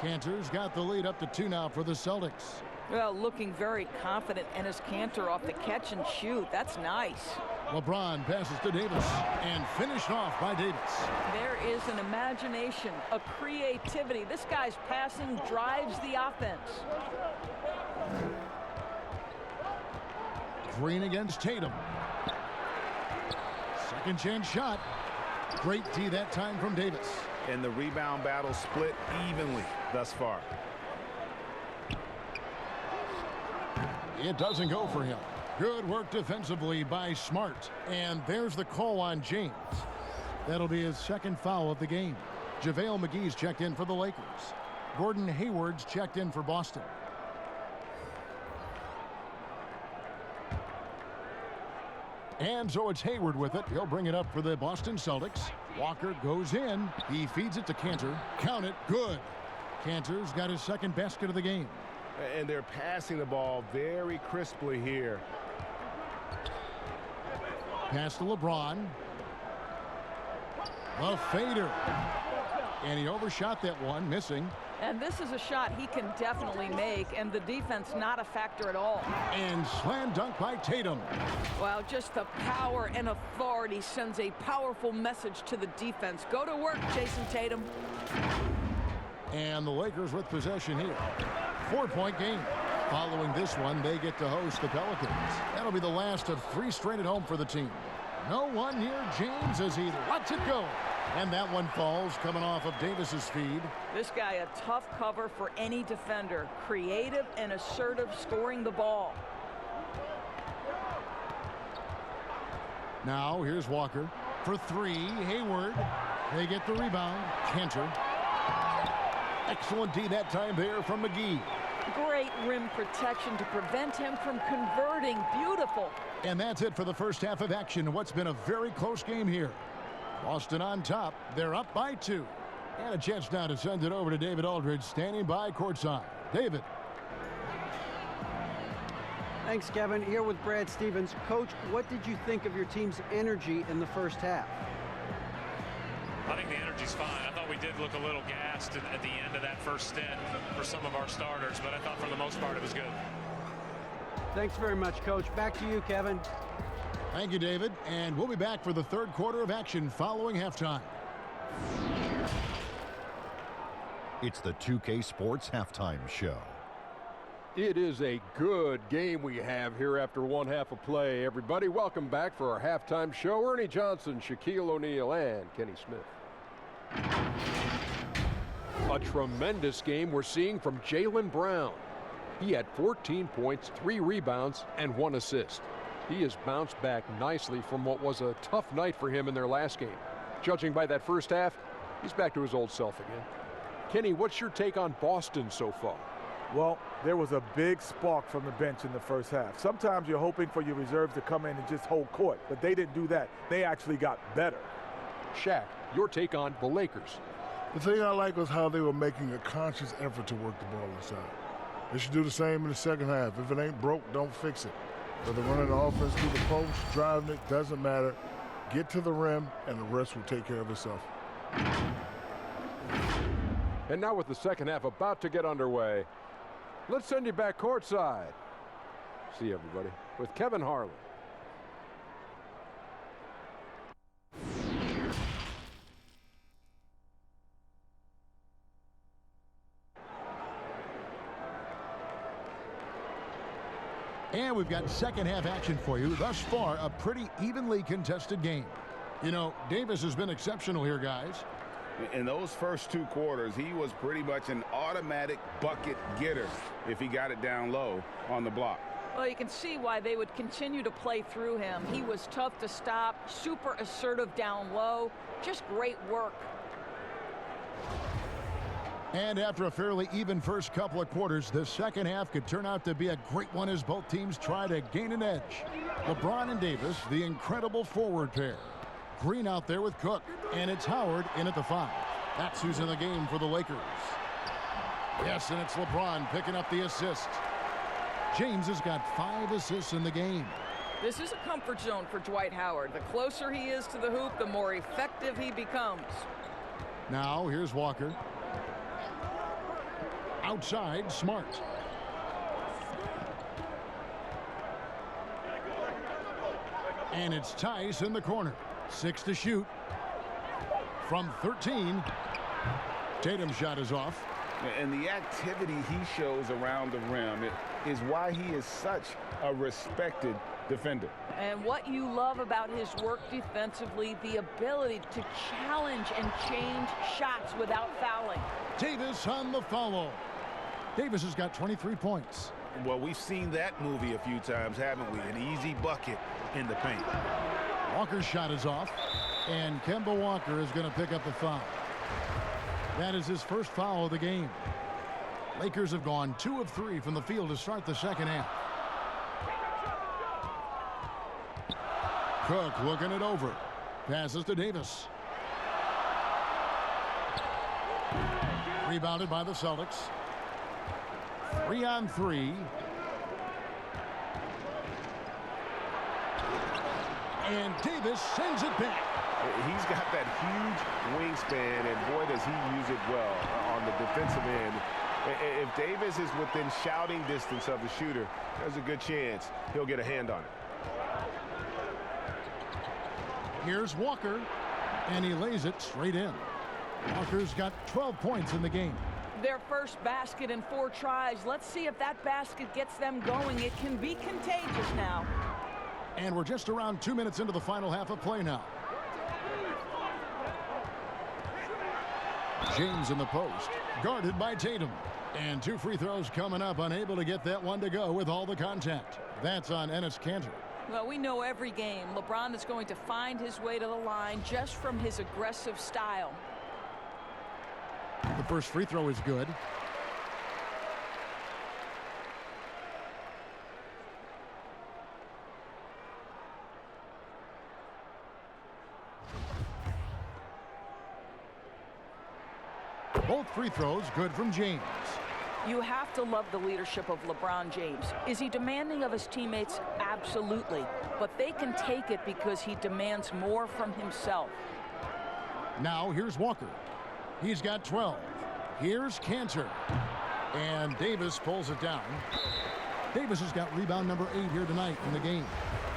Cantor's got the lead up to 2 now for the Celtics. Well, looking very confident in his Cantor off the catch and shoot. That's nice. LeBron passes to Davis and finished off by Davis. There is an imagination, a creativity. This guy's passing drives the offense. Green against Tatum. Second chance shot. Great D that time from Davis. And the rebound battle split evenly thus far. It doesn't go for him. Good work defensively by Smart. And there's the call on James. That'll be his second foul of the game. JaVale McGee's checked in for the Lakers. Gordon Hayward's checked in for Boston. And so it's Hayward with it. He'll bring it up for the Boston Celtics. Walker goes in. He feeds it to Cantor. Count it. Good. Cantor's got his second basket of the game. And they're passing the ball very crisply here. Pass to LeBron. A fader. And he overshot that one, missing. And this is a shot he can definitely make, and the defense not a factor at all. And slam dunk by Tatum. Well, just the power and authority sends a powerful message to the defense. Go to work, Jason Tatum. And the Lakers with possession here. 4-point game. Following this one, they get to host the Pelicans. That'll be the last of 3 straight at home for the team. No one near James as he lets it go. And that one falls coming off of Davis's feed. This guy a tough cover for any defender. Creative and assertive scoring the ball. Now here's Walker for 3. Hayward. They get the rebound. Cantor. Excellent D that time there from McGee. Great rim protection to prevent him from converting. Beautiful. And that's it for the first half of action. What's been a very close game here. Boston on top. They're up by 2. And a chance now to send it over to David Aldridge, standing by courtside. David. Thanks, Kevin. Here with Brad Stevens. Coach, what did you think of your team's energy in the first half? I think the energy's fine. I thought we did look a little gassed at the end of that first stint for some of our starters, but I thought for the most part it was good. Thanks very much, Coach. Back to you, Kevin. Thank you, David. And we'll be back for the third quarter of action following halftime. It's the 2K Sports Halftime Show. It is a good game we have here after one half of play. Everybody, welcome back for our halftime show. Ernie Johnson, Shaquille O'Neal, and Kenny Smith. A tremendous game we're seeing from Jaylen Brown. He had 14 points, 3 rebounds, and 1 assist. He has bounced back nicely from what was a tough night for him in their last game. Judging by that first half, he's back to his old self again. Kenny, what's your take on Boston so far? Well, there was a big spark from the bench in the first half. Sometimes you're hoping for your reserves to come in and just hold court, but they didn't do that. They actually got better. Shaq, your take on the Lakers. The thing I like was how they were making a conscious effort to work the ball inside. They should do the same in the second half. If it ain't broke, don't fix it. Whether running the offense through the post, driving it, doesn't matter. Get to the rim, and the rest will take care of itself. And now with the second half about to get underway, let's send you back courtside. See everybody with Kevin Harlan. And we've got second half action for you. Thus far, a pretty evenly contested game. You know, Davis has been exceptional here, guys. In those first 2 quarters, he was pretty much an automatic bucket getter if he got it down low on the block. Well, you can see why they would continue to play through him. He was tough to stop, super assertive down low, just great work. And after a fairly even first couple of quarters, the second half could turn out to be a great one as both teams try to gain an edge. LeBron and Davis, the incredible forward pair. Green out there with Cook, and it's Howard in at the 5. That's who's in the game for the Lakers. Yes, and it's LeBron picking up the assist. James has got 5 assists in the game. This is a comfort zone for Dwight Howard. The closer he is to the hoop, the more effective he becomes. Now, here's Walker. Outside, Smart. And it's Tice in the corner. 6 to shoot. From 13. Tatum's shot is off. And the activity he shows around the rim is why he is such a respected defender. And what you love about his work defensively, the ability to challenge and change shots without fouling. Davis on the follow. Davis has got 23 points. Well, we've seen that movie a few times, haven't we? An easy bucket in the paint. Walker's shot is off, and Kemba Walker is going to pick up the foul. That is his first foul of the game. Lakers have gone 2 of 3 from the field to start the second half. Cook looking it over. Passes to Davis. Rebounded by the Celtics. 3 on 3. And Davis sends it back. He's got that huge wingspan, and boy, does he use it well on the defensive end. If Davis is within shouting distance of the shooter, there's a good chance he'll get a hand on it. Here's Walker, and he lays it straight in. Walker's got 12 points in the game. Their first basket in 4 tries. Let's see if that basket gets them going. It can be contagious now. And we're just around 2 minutes into the final half of play now. James in the post, guarded by Tatum. And 2 free throws coming up, unable to get that one to go with all the contact. That's on Enes Kanter. Well, we know every game LeBron is going to find his way to the line just from his aggressive style. The first free throw is good. Both free throws good from James. You have to love the leadership of LeBron James. Is he demanding of his teammates? Absolutely. But they can take it because he demands more from himself. Now here's Walker. He's got 12. Here's Kanter. And Davis pulls it down. Davis has got rebound number 8 here tonight in the game.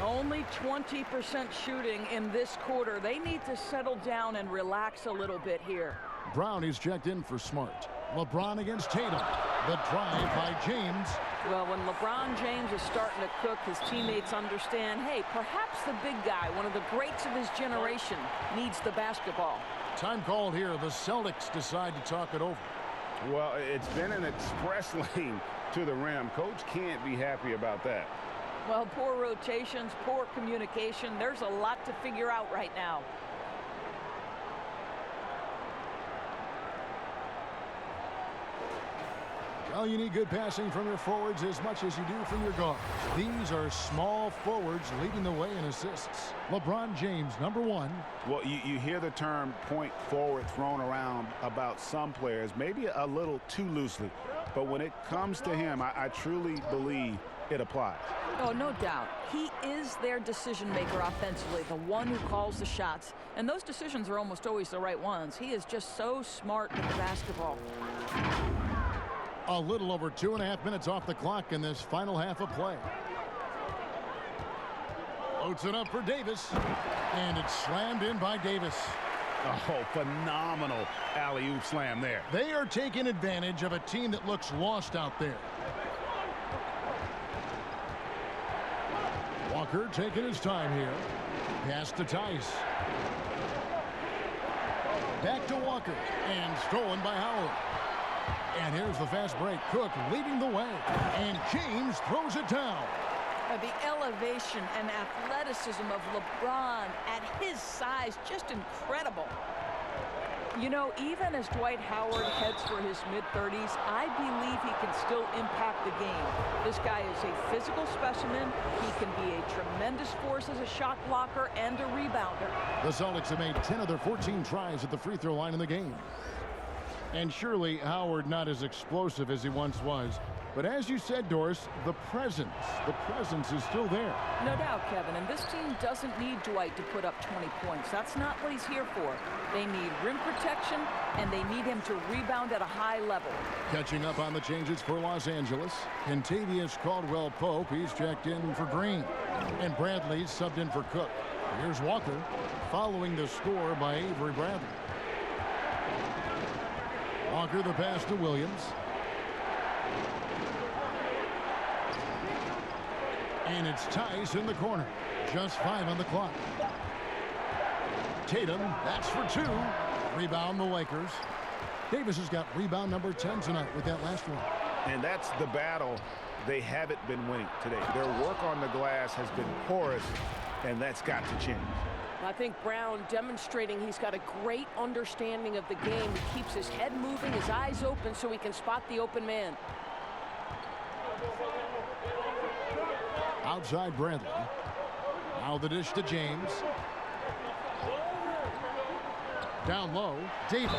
Only 20% shooting in this quarter. They need to settle down and relax a little bit here. Brown is checked in for Smart. LeBron against Tatum. The drive by James. Well, when LeBron James is starting to cook, his teammates understand, hey, perhaps the big guy, one of the greats of his generation, needs the basketball. Time called here. The Celtics decide to talk it over. Well, it's been an express lane to the rim. Coach can't be happy about that. Well, poor rotations, poor communication. There's a lot to figure out right now. Well, you need good passing from your forwards as much as you do from your guards. These are small forwards leading the way in assists. LeBron James, number 1. Well, you hear the term point forward thrown around about some players, maybe a little too loosely. But when it comes to him, I truly believe it applies. Oh, no doubt. He is their decision maker offensively, the one who calls the shots. And those decisions are almost always the right ones. He is just so smart with the basketball. A little over 2.5 minutes off the clock in this final half of play. Loads it up for Davis, and it's slammed in by Davis. Oh, phenomenal alley-oop slam there. They are taking advantage of a team that looks lost out there. Walker taking his time here. Pass to Tice. Back to Walker, and stolen by Howard. And here's the fast break. Cook leading the way. And James throws it down. The elevation and athleticism of LeBron at his size, just incredible. You know, even as Dwight Howard heads for his mid-30s, I believe he can still impact the game. This guy is a physical specimen. He can be a tremendous force as a shot blocker and a rebounder. The Celtics have made 10 of their 14 tries at the free throw line in the game. And surely Howard not as explosive as he once was. But as you said, Doris, the presence is still there. No doubt, Kevin. And this team doesn't need Dwight to put up 20 points. That's not what he's here for. They need rim protection, and they need him to rebound at a high level. Catching up on the changes for Los Angeles, Kentavious Caldwell-Pope, he's checked in for Green. And Bradley's subbed in for Cook. Here's Walker, following the score by Avery Bradley. Walker the pass to Williams. And it's Tice in the corner. Just 5 on the clock. Tatum, that's for 2. Rebound the Lakers. Davis has got rebound number 10 tonight with that last one. And that's the battle they haven't been winning today. Their work on the glass has been porous, and that's got to change. I think Brown demonstrating he's got a great understanding of the game. He keeps his head moving, his eyes open so he can spot the open man. Outside Bradley. Now the dish to James. Down low. Davis.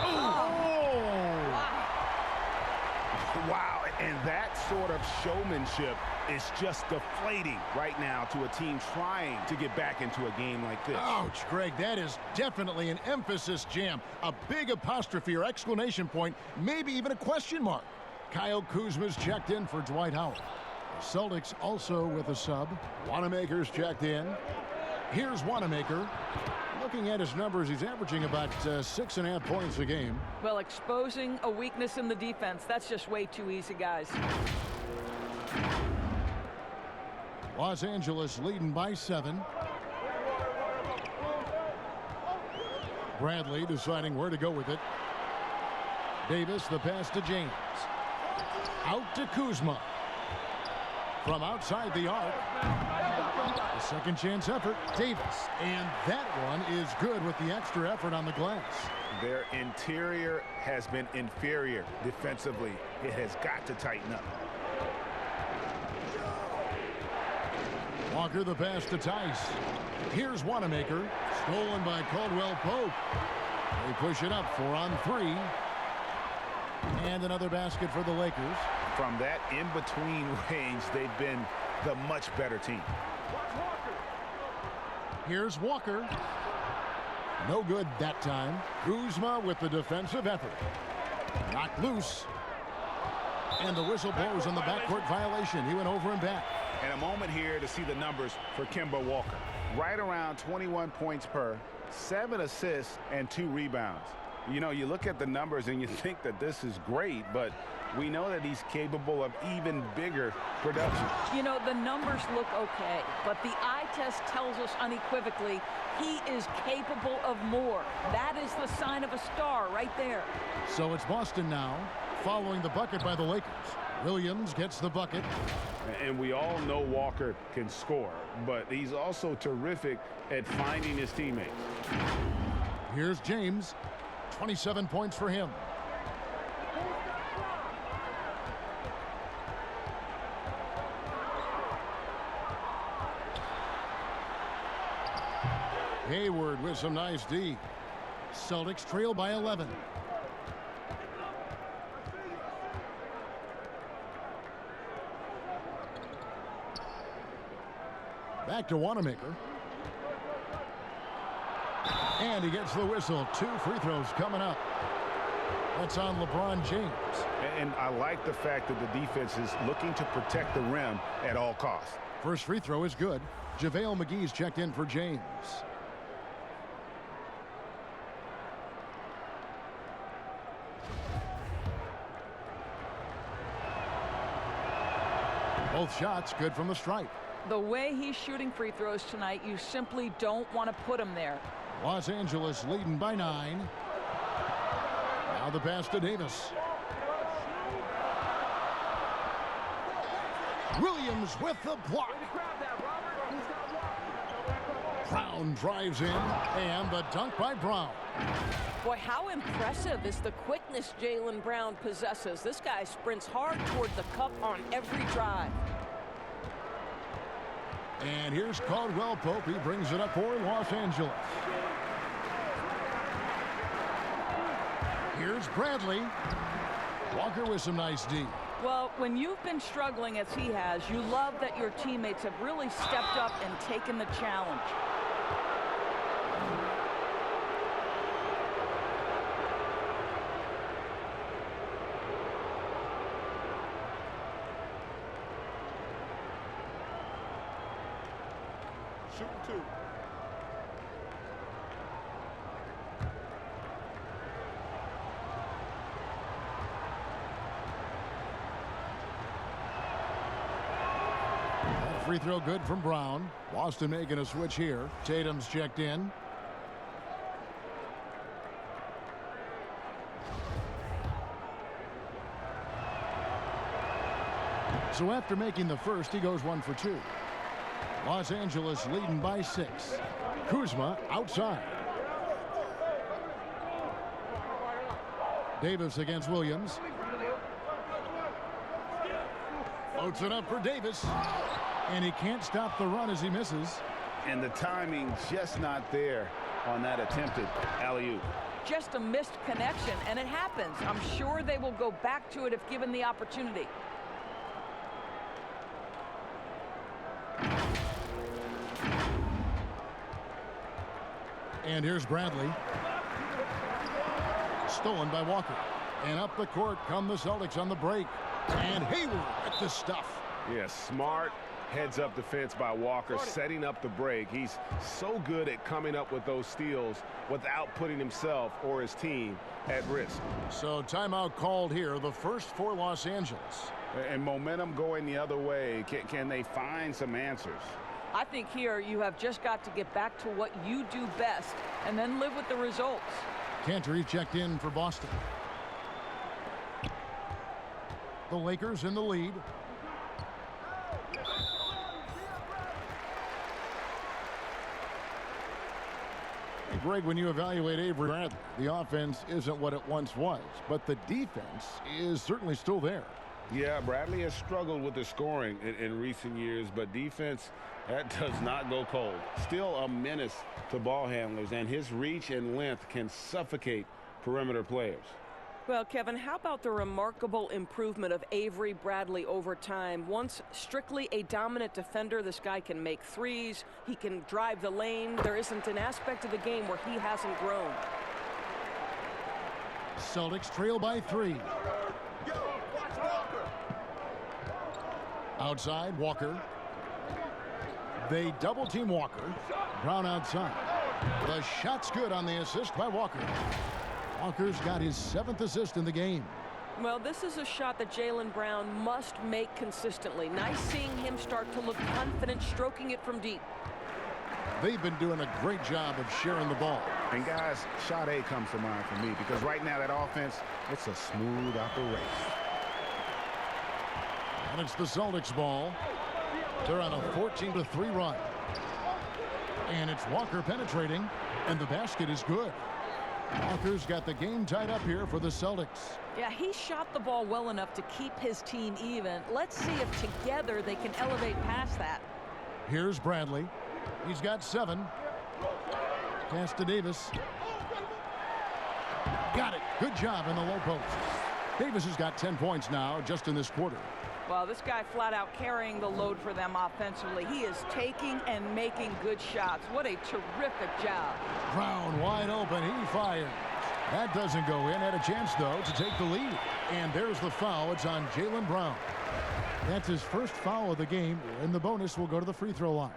Wow, and that sort of showmanship is just deflating right now to a team trying to get back into a game like this. Ouch, Greg, that is definitely an emphasis jam. A big apostrophe or exclamation point, maybe even a question mark. Kyle Kuzma's checked in for Dwight Howard. The Celtics also with a sub. Wanamaker's checked in. Here's Wanamaker. Looking at his numbers, he's averaging about 6.5 points a game. Well, exposing a weakness in the defense, that's just way too easy, guys. Los Angeles leading by 7. Bradley deciding where to go with it. Davis, the pass to James. Out to Kuzma. From outside the arc. A second chance effort, Davis. And that one is good with the extra effort on the glass. Their interior has been inferior defensively. It has got to tighten up. Walker the pass to Tice. Here's Wanamaker. Stolen by Caldwell Pope. They push it up 4 on 3. And another basket for the Lakers. From that in-between range, they've been the much better team. Here's Walker. No good that time. Kuzma with the defensive effort. Knocked loose. And the whistle blows on the backcourt violation. He went over and back. And a moment here to see the numbers for Kemba Walker. Right around 21 points per, 7 assists, and 2 rebounds. You know, you look at the numbers and you think that this is great, but we know that he's capable of even bigger production. You know, the numbers look okay, but the eye test tells us unequivocally he is capable of more. That is the sign of a star right there. So it's Boston now, following the bucket by the Lakers. Williams gets the bucket. And we all know Walker can score, but he's also terrific at finding his teammates. Here's James. 27 points for him. Hayward with some nice D. Celtics trail by 11. Back to Wanamaker. And he gets the whistle. 2 free throws coming up. That's on LeBron James. And I like the fact that the defense is looking to protect the rim at all costs. First free throw is good. JaVale McGee's checked in for James. Both shots good from the stripe. The way he's shooting free throws tonight, you simply don't want to put him there. Los Angeles leading by 9. Now the pass to Davis. Williams with the block. Brown drives in, and the dunk by Brown. Boy, how impressive is the quickness Jaylen Brown possesses. This guy sprints hard toward the cup on every drive. And here's Caldwell Pope. He brings it up for Los Angeles. Here's Bradley. Walker with some nice D. Well, when you've been struggling as he has, you love that your teammates have really stepped up and taken the challenge. Shooting 2. free throw good from Brown. Boston making a switch here. Tatum's checked in. So after making the first, he goes 1 for 2. Los Angeles leading by 6. Kuzma outside. Davis against Williams. Floats it up for Davis. And he can't stop the run as he misses. And the timing just not there on that attempted alley-oop. Just a missed connection, and it happens. I'm sure they will go back to it if given the opportunity. And here's Bradley. Stolen by Walker. And up the court come the Celtics on the break. And Hayward at the stuff. Yeah, smart heads-up defense by Walker, setting up the break. He's so good at coming up with those steals without putting himself or his team at risk. So timeout called here, the first for Los Angeles. And momentum going the other way. Can they find some answers? I think here you have just got to get back to what you do best and then live with the results. Cantor checked in for Boston. The Lakers in the lead. Greg, when you evaluate Avery Bradley, the offense isn't what it once was, but the defense is certainly still there. Yeah, Bradley has struggled with the scoring in recent years, but defense, that does not go cold. Still a menace to ball handlers, and his reach and length can suffocate perimeter players. Well, Kevin, how about the remarkable improvement of Avery Bradley over time? Once strictly a dominant defender, this guy can make threes. He can drive the lane. There isn't an aspect of the game where he hasn't grown. Celtics trail by 3. Outside, Walker. They double-team Walker. Brown outside. The shot's good on the assist by Walker. Walker's got his 7th assist in the game. Well, this is a shot that Jaylen Brown must make consistently. Nice seeing him start to look confident, stroking it from deep. They've been doing a great job of sharing the ball. And guys, shot A comes to mind for me because right now that offense, it's a smooth operation. And it's the Celtics ball. They're on a 14-3 run. And it's Walker penetrating, and the basket is good. Walker's got the game tied up here for the Celtics. Yeah, he shot the ball well enough to keep his team even. Let's see if together they can elevate past that. Here's Bradley. He's got 7. Pass to Davis. Got it. Good job in the low post. Davis has got 10 points now just in this quarter. Well, this guy flat out carrying the load for them offensively. He is taking and making good shots. What a terrific job. Brown wide open. He fires. That doesn't go in. Had a chance, though, to take the lead. And there's the foul. It's on Jaylen Brown. That's his first foul of the game, and the bonus will go to the free throw line.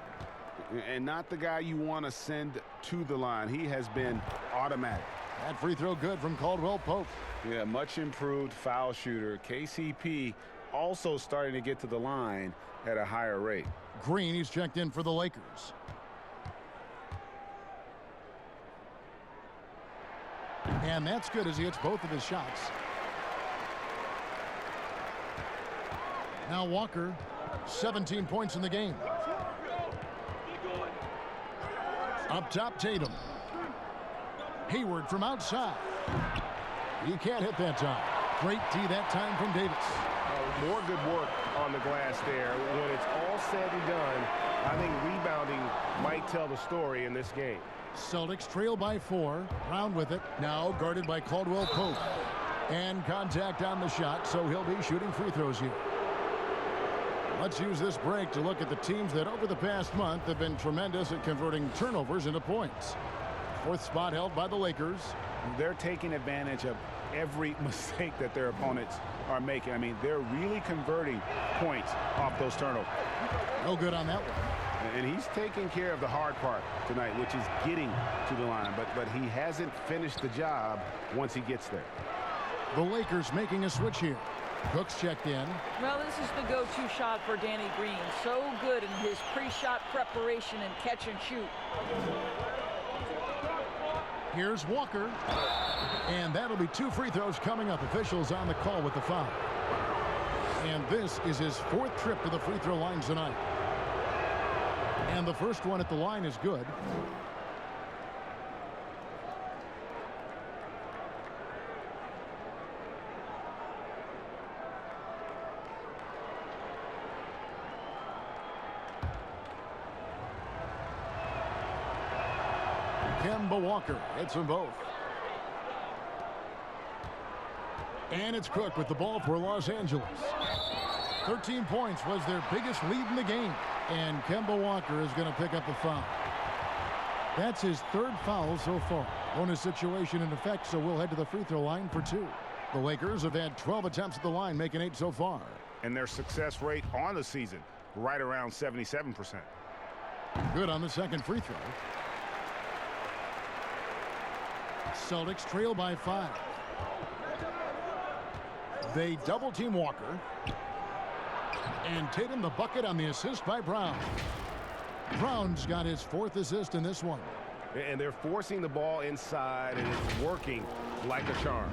And not the guy you want to send to the line. He has been automatic. That free throw good from Caldwell Pope. Yeah, much improved foul shooter. KCP also starting to get to the line at a higher rate. Green, he's checked in for the Lakers. And that's good as he hits both of his shots. Now Walker, 17 points in the game. Up top, Tatum. Hayward from outside. He can't hit that time. Great D that time from Davis. More good work on the glass there. When it's all said and done, I think rebounding might tell the story in this game. Celtics trail by 4. Brown with it. Now guarded by Caldwell Pope. And contact on the shot, so he'll be shooting free throws here. Let's use this break to look at the teams that over the past month have been tremendous at converting turnovers into points. 4th spot held by the Lakers. They're taking advantage of every mistake that their opponents are making. I mean, they're really converting points off those turnovers. No good on that one. And he's taking care of the hard part tonight, which is getting to the line. But he hasn't finished the job once he gets there. The Lakers making a switch here. Cook's checked in. Well, this is the go-to shot for Danny Green. So good in his pre-shot preparation and catch and shoot. Here's Walker. And that'll be 2 free throws coming up. Officials on the call with the foul. And this is his 4th trip to the free throw line tonight. And the first one at the line is good. Kemba Walker hits them both. And it's Cook with the ball for Los Angeles. 13 points was their biggest lead in the game. And Kemba Walker is going to pick up the foul. That's his 3rd foul so far. Bonus situation in effect, so we'll head to the free throw line for 2. The Lakers have had 12 attempts at the line, making 8 so far. And their success rate on the season, right around 77%. Good on the 2nd free throw. Celtics trail by 5. They double team Walker. And Tatum the bucket on the assist by Brown. Brown's got his 4th assist in this one. And they're forcing the ball inside, and it's working like a charm.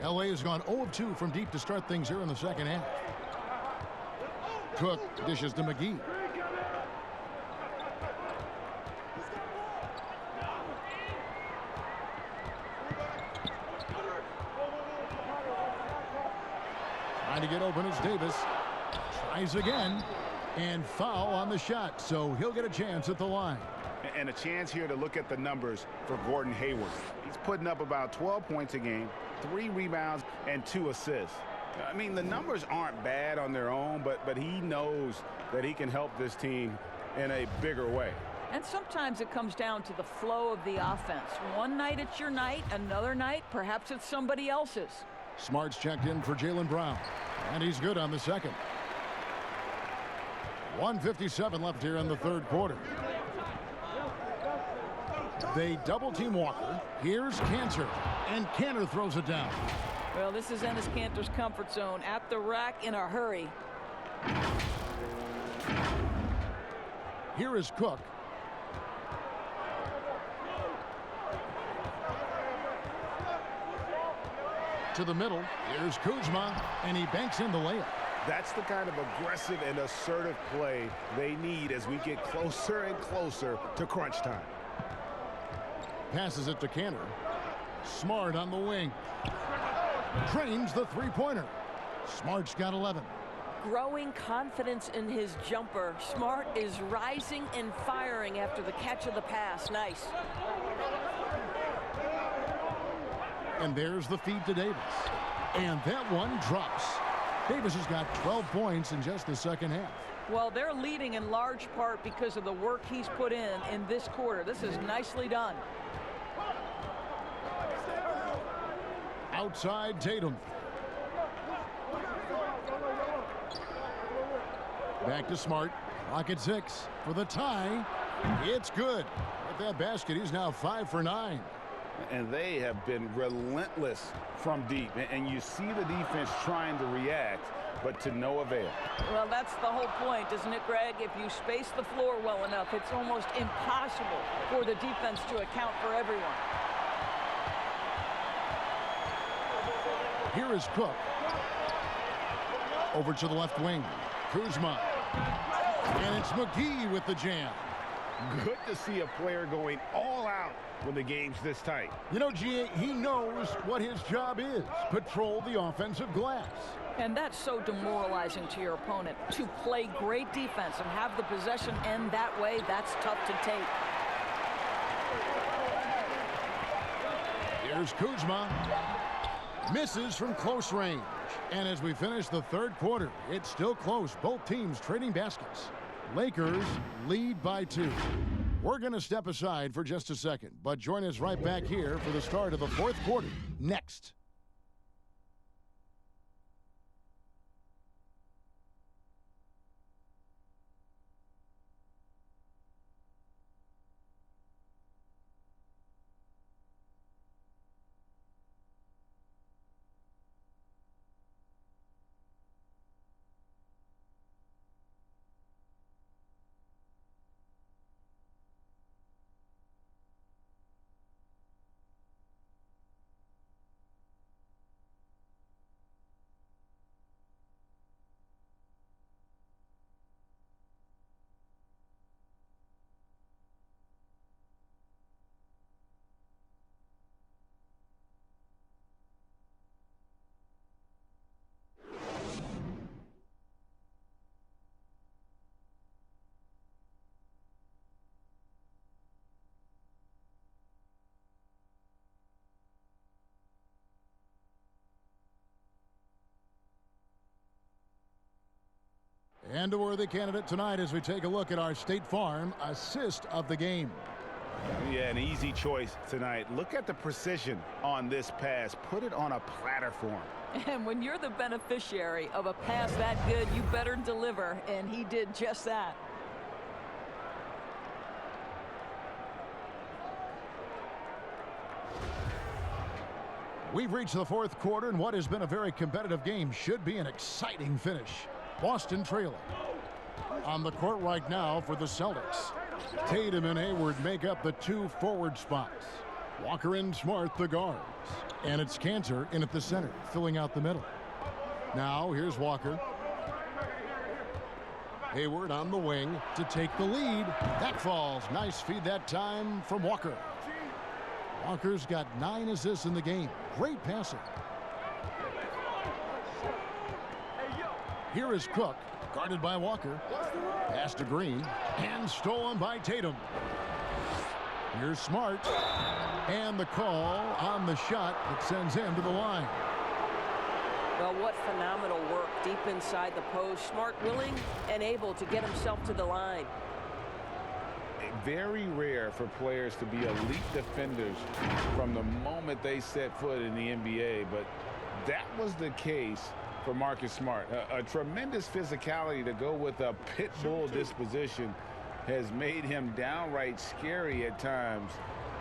LA has gone 0 of 2 from deep to start things here in the second half. Cook dishes to McGee. Trying to get open is Davis. Tries again. And foul on the shot, so he'll get a chance at the line. And a chance here to look at the numbers for Gordon Hayward. He's putting up about 12 points a game, 3 rebounds, and 2 assists. I mean, the numbers aren't bad on their own, but he knows that he can help this team in a bigger way. And sometimes it comes down to the flow of the offense. One night it's your night, another night perhaps it's somebody else's. Smart's checked in for Jaylen Brown, and he's good on the 2nd. 1:57 left here in the 3rd quarter. They double team Walker. Here's Cantor, and Cantor throws it down. Well, this is Enes Kanter's comfort zone, at the rack in a hurry. Here is Cook. To the middle. Here's Kuzma, and he banks in the layup. That's the kind of aggressive and assertive play they need as we get closer and closer to crunch time. Passes it to Cantor. Smart on the wing. Drains the three-pointer. Smart's got 11. Growing confidence in his jumper. Smart is rising and firing after the catch of the pass. Nice. And there's the feed to Davis. And that one drops. Davis has got 12 points in just the second half. Well, they're leading in large part because of the work he's put in this quarter. This is nicely done. Outside Tatum. Back to Smart. Clock at 6 for the tie. It's good. With that basket, he's now 5 for 9. And they have been relentless from deep. And you see the defense trying to react, but to no avail. Well, that's the whole point, isn't it, Greg? If you space the floor well enough, it's almost impossible for the defense to account for everyone. Here is Cook. Over to the left wing. Kuzma. And it's McGee with the jam. Good to see a player going all out when the game's this tight. You know, G.A., he knows what his job is. Patrol the offensive glass. And that's so demoralizing to your opponent. To play great defense and have the possession end that way, that's tough to take. Here's Kuzma. Misses from close range. And as we finish the 3rd quarter, it's still close. Both teams trading baskets. Lakers lead by 2. We're going to step aside for just a second, but join us right back here for the start of the 4th quarter next. And a worthy candidate tonight as we take a look at our State Farm assist of the game. Yeah, an easy choice tonight. Look at the precision on this pass. Put it on a platter form. And when you're the beneficiary of a pass that good, you better deliver, and he did just that. We've reached the fourth quarter, and what has been a very competitive game should be an exciting finish. Boston trailing. On the court right now for the Celtics. Tatum and Hayward make up the two forward spots. Walker and Smart the guards. And it's Cantor in at the center, filling out the middle. Now here's Walker. Hayward on the wing to take the lead. That falls. Nice feed that time from Walker. Walker's got 9 assists in the game. Great passing. Here is Cook, guarded by Walker. Pass to Green, and stolen by Tatum. Here's Smart, and the call on the shot that sends him to the line. Well, what phenomenal work deep inside the post. Smart, willing, and able to get himself to the line. Very rare for players to be elite defenders from the moment they set foot in the NBA, but that was the case for Marcus Smart. A tremendous physicality to go with a pit bull disposition has made him downright scary at times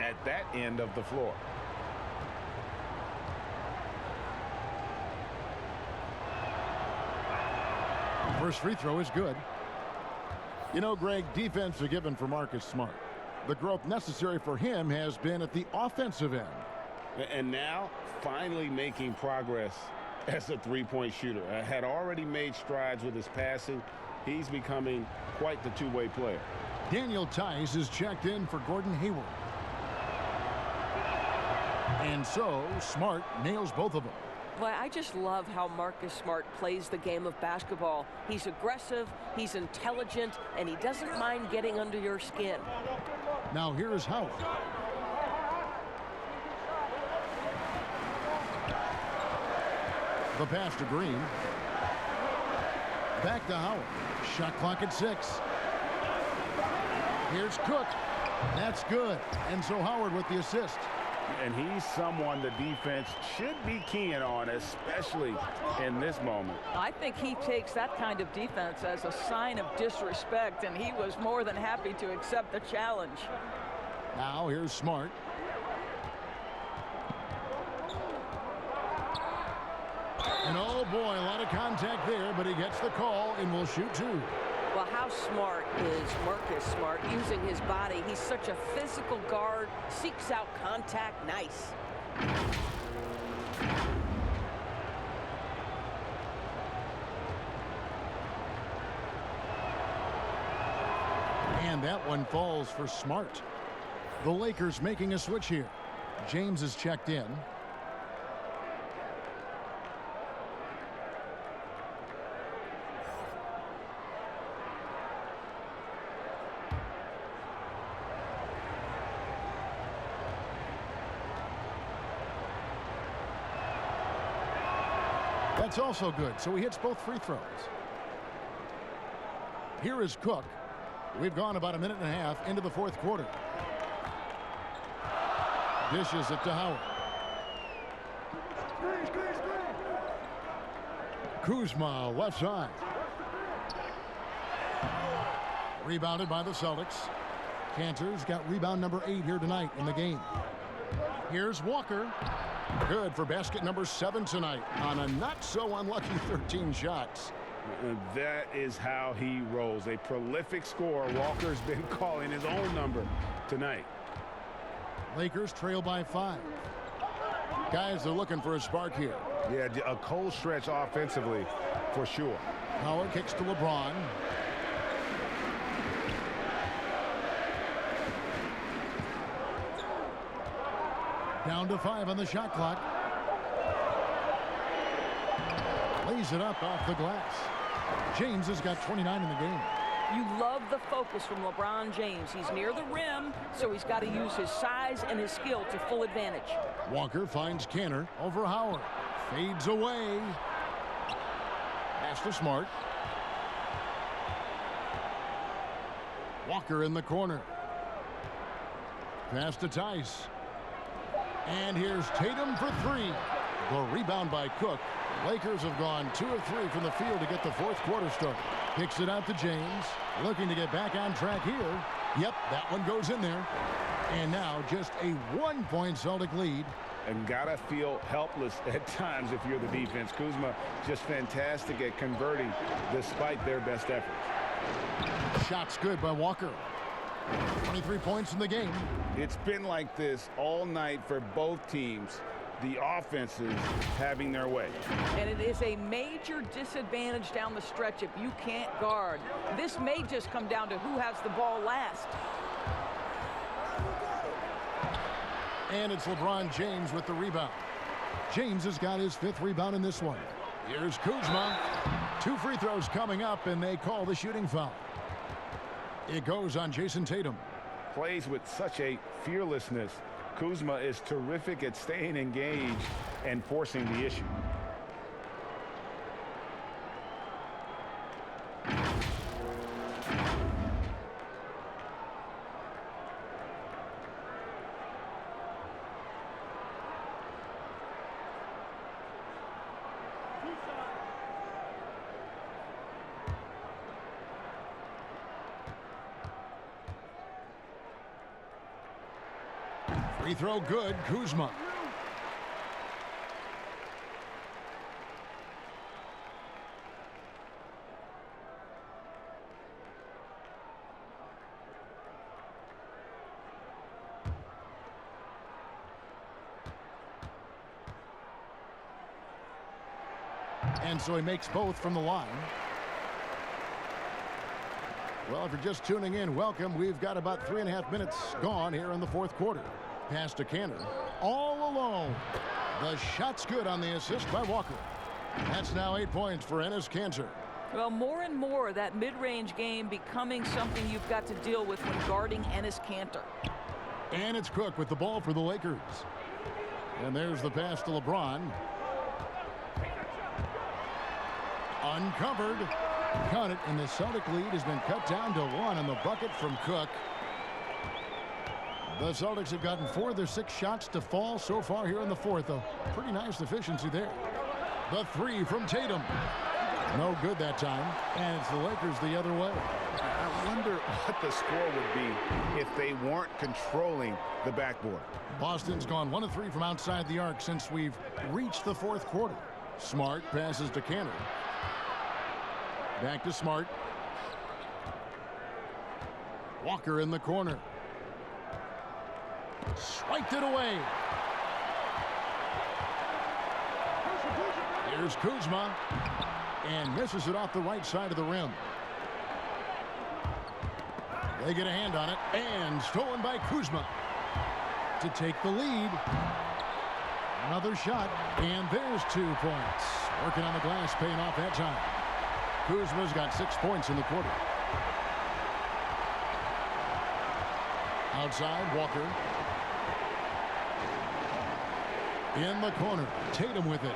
at that end of the floor. First free throw is good. You know, Greg, defense forgiven for Marcus Smart. The growth necessary for him has been at the offensive end. And now, finally making progress as a three-point shooter. Had already made strides with his passing. He's becoming quite the two-way player. Daniel Tice is checked in for Gordon Hayward. And so, Smart nails both of them. Well, I just love how Marcus Smart plays the game of basketball. He's aggressive, he's intelligent, and he doesn't mind getting under your skin. Now here's Howard. The pass to Green. Back to Howard. Shot clock at 6. Here's Cook. That's good. And so Howard with the assist. And he's someone the defense should be keying on, especially in this moment. I think he takes that kind of defense as a sign of disrespect, and he was more than happy to accept the challenge. Now here's Smart. And oh boy, a lot of contact there, but he gets the call and will shoot 2. Well, how smart is Marcus Smart using his body? He's such a physical guard, seeks out contact. Nice. And that one falls for Smart. The Lakers making a switch here. James is checked in. That's also good, so he hits both free throws. Here is Cook. We've gone about a minute and a half into the fourth quarter. Dishes it to Howard. Kuzma, left side. Rebounded by the Celtics. Cantor's got rebound number 8 here tonight in the game. Here's Walker. Good for basket number 7 tonight on a not so unlucky 13 shots. That is how he rolls. A prolific scorer. Walker's been calling his own number tonight. Lakers trail by 5. Guys are looking for a spark here. Yeah, a cold stretch offensively for sure. Howard kicks to LeBron. Down to 5 on the shot clock. Lays it up off the glass. James has got 29 in the game. You love the focus from LeBron James. He's near the rim, so he's got to use his size and his skill to full advantage. Walker finds Cantor over Howard. Fades away. Pass to Smart. Walker in the corner. Pass to Tice. And here's Tatum for three. The rebound by Cook. Lakers have gone 2 of 3 from the field to get the fourth quarter started. Kicks it out to James. Looking to get back on track here. Yep, that one goes in there. And now just a 1-point Celtic lead. And gotta feel helpless at times if you're the defense. Kuzma just fantastic at converting despite their best efforts. Shot's good by Walker. 23 points in the game. It's been like this all night for both teams. The offenses having their way. And it is a major disadvantage down the stretch if you can't guard. This may just come down to who has the ball last. And it's LeBron James with the rebound. James has got his 5th rebound in this one. Here's Kuzma. 2 free throws coming up, and they call the shooting foul. It goes on Jason Tatum. Plays with such a fearlessness. Kuzma is terrific at staying engaged and forcing the issue. Free throw good, Kuzma. And so he makes both from the line. Well, if you're just tuning in, welcome. We've got about 3.5 minutes gone here in the fourth quarter. Pass to Cantor. All alone. The shot's good on the assist by Walker. That's now 8 points for Enes Kanter. Well, more and more that mid-range game becoming something you've got to deal with when guarding Enes Kanter. And it's Cook with the ball for the Lakers. And there's the pass to LeBron. Uncovered. Cut it, and the Celtic lead has been cut down to 1 on the bucket from Cook. The Celtics have gotten 4 of their 6 shots to fall so far here in the fourth. A pretty nice efficiency there. The 3 from Tatum. No good that time. And it's the Lakers the other way. I wonder what the score would be if they weren't controlling the backboard. Boston's gone 1 of 3 from outside the arc since we've reached the fourth quarter. Smart passes to Cantor. Back to Smart. Walker in the corner. Swiped it away. Here's Kuzma. And misses it off the right side of the rim. They get a hand on it. And stolen by Kuzma. To take the lead. Another shot. And there's 2 points. Working on the glass, paying off that time. Kuzma's got 6 points in the quarter. Outside, Walker. In the corner, Tatum with it.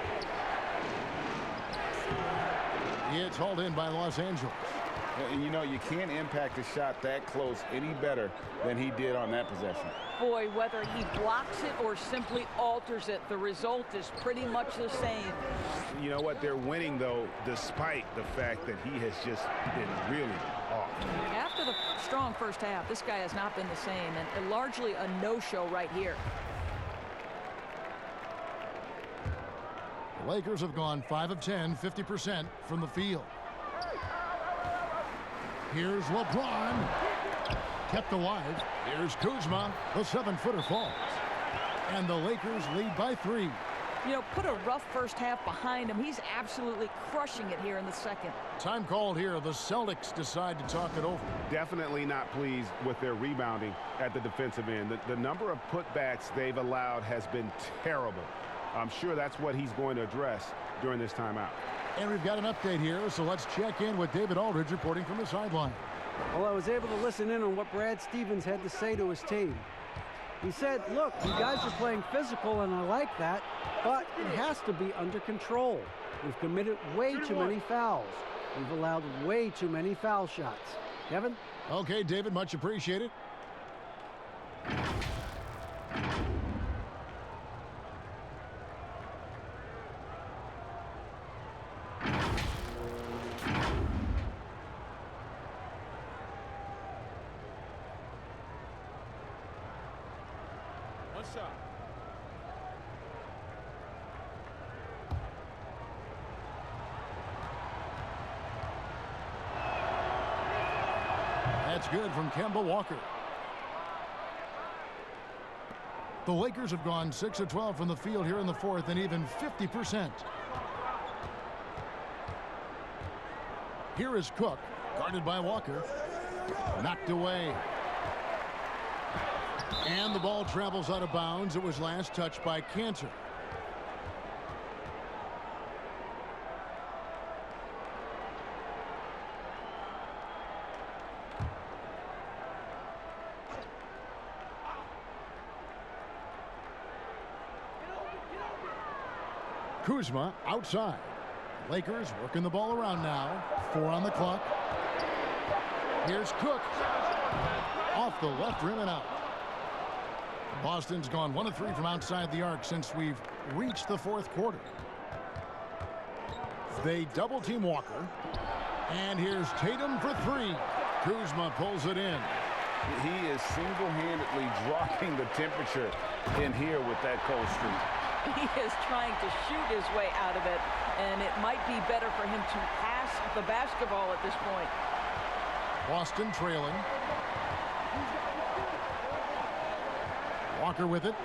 It's hauled in by Los Angeles. And you know, you can't impact a shot that close any better than he did on that possession. Boy, whether he blocks it or simply alters it, the result is pretty much the same. You know what? They're winning, though, despite the fact that he has just been really off. After the strong first half, this guy has not been the same, and largely a no-show right here. The Lakers have gone 5 of 10, 50% from the field. Here's LeBron. Kept alive. Here's Kuzma. The 7-footer falls. And the Lakers lead by 3. You know, put a rough first half behind him. He's absolutely crushing it here in the second. Time called here. The Celtics decide to talk it over. Definitely not pleased with their rebounding at the defensive end. The number of putbacks they've allowed has been terrible. I'm sure that's what he's going to address during this timeout. And we've got an update here, so let's check in with David Aldridge reporting from the sideline. Well, I was able to listen in on what Brad Stevens had to say to his team. He said, look, you guys are playing physical, and I like that, but it has to be under control. We've committed way too many fouls. We've allowed way too many foul shots. Kevin? Okay, David, much appreciated. One shot. That's good from Kemba Walker. The Lakers have gone 6 of 12 from the field here in the fourth, and even 50%. Here is Cook, guarded by Walker. Knocked away. And the ball travels out of bounds. It was last touched by Cantor. Kuzma outside. Lakers working the ball around now. 4 on the clock. Here's Cook. Off the left rim and out. Boston's gone 1 of 3 from outside the arc since we've reached the fourth quarter. They double team Walker. And here's Tatum for 3. Kuzma pulls it in. He is single-handedly dropping the temperature in here with that cold streak. He is trying to shoot his way out of it, and it might be better for him to pass the basketball at this point. Boston trailing. Walker with it.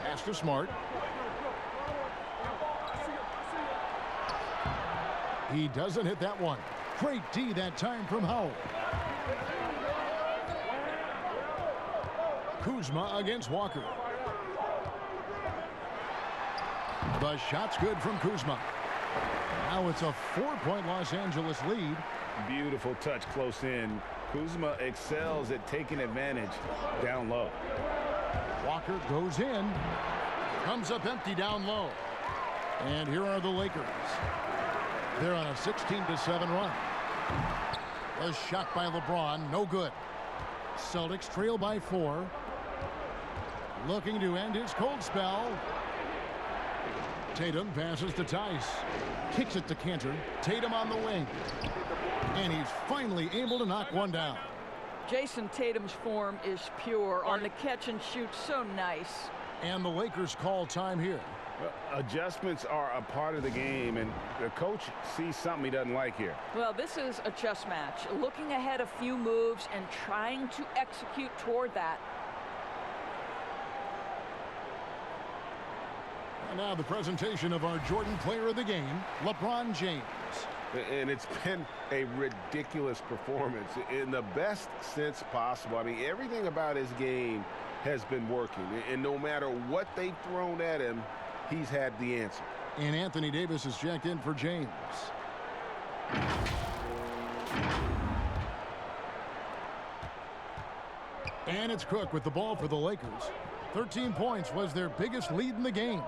Pass to Smart. He doesn't hit that one. Great D that time from Howell. Kuzma against Walker. The shot's good from Kuzma. Now it's a 4-point Los Angeles lead. Beautiful touch close in. Kuzma excels at taking advantage down low. Walker goes in. Comes up empty down low. And here are the Lakers. They're on a 16-7 run. A shot by LeBron, no good. Celtics trail by 4. Looking to end his cold spell. Tatum passes to Tice. Kicks it to Cantor. Tatum on the wing. And he's finally able to knock one down. Jason Tatum's form is pure on the catch and shoot. So nice. And the Lakers call time here. Adjustments are a part of the game, and the coach sees something he doesn't like here. Well, this is a chess match. Looking ahead a few moves and trying to execute toward that. And now the presentation of our Jordan Player of the Game, LeBron James. And it's been a ridiculous performance in the best sense possible. I mean, everything about his game has been working. And no matter what they've thrown at him, he's had the answer. And Anthony Davis is checked in for James. And it's Cook with the ball for the Lakers. 13 points was their biggest lead in the game.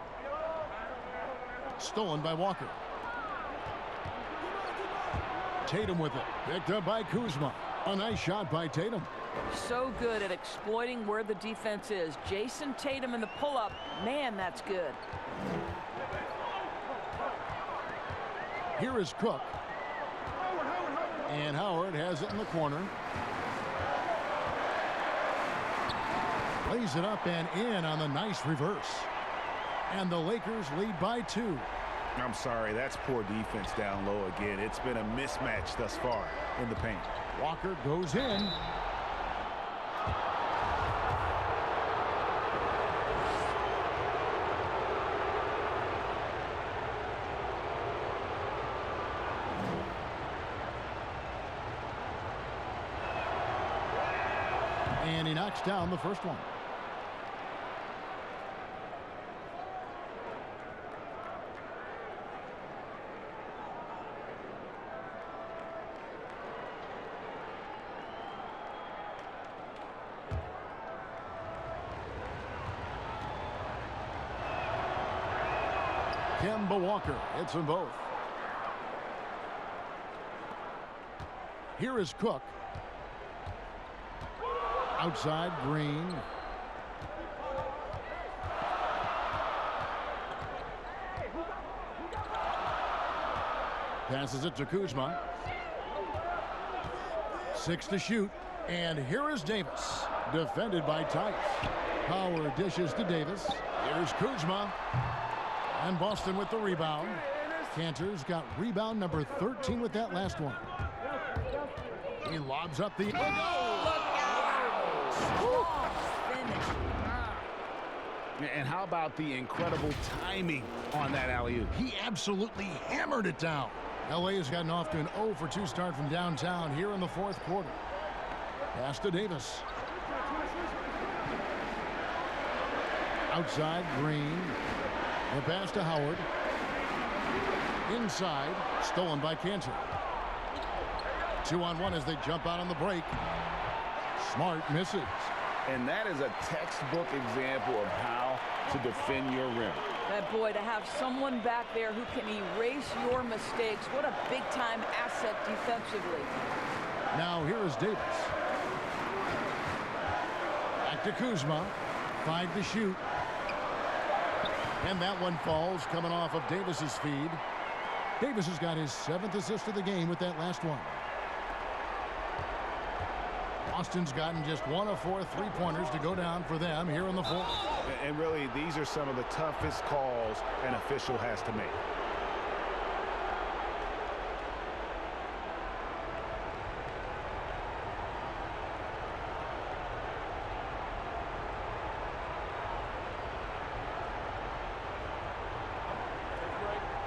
Stolen by Walker. Tatum with it. Picked up by Kuzma. A nice shot by Tatum. So good at exploiting where the defense is. Jason Tatum in the pull-up. Man, that's good. Here is Cook. And Howard has it in the corner. Lays it up and in on the nice reverse. And the Lakers lead by 2. I'm sorry, that's poor defense down low again. It's been a mismatch thus far in the paint. Walker goes in. And he knocks down the first one. Kemba Walker hits them both. Here is Cook. Outside, Green. Passes it to Kuzma. 6 to shoot. And here is Davis. Defended by Tice. Power dishes to Davis. Here's Kuzma. And Boston with the rebound. Cantor's got rebound number 13 with that last one. He lobs up the... Look out! Strong finish. And how about the incredible timing on that alley-oop? He absolutely hammered it down. LA has gotten off to an 0 for 2 start from downtown here in the fourth quarter. Pass to Davis. Outside, Green. The pass to Howard. Inside, stolen by Cantor. 2-on-1 as they jump out on the break. Smart misses. And that is a textbook example of how to defend your rim. That boy, to have someone back there who can erase your mistakes, what a big-time asset defensively. Now here is Davis. Back to Kuzma. 5 to shoot. And that one falls coming off of Davis's feed. Davis has got his 7th assist of the game with that last one. Boston's gotten just 1 of 4 3-pointers to go down for them here in the fourth. And really, these are some of the toughest calls an official has to make.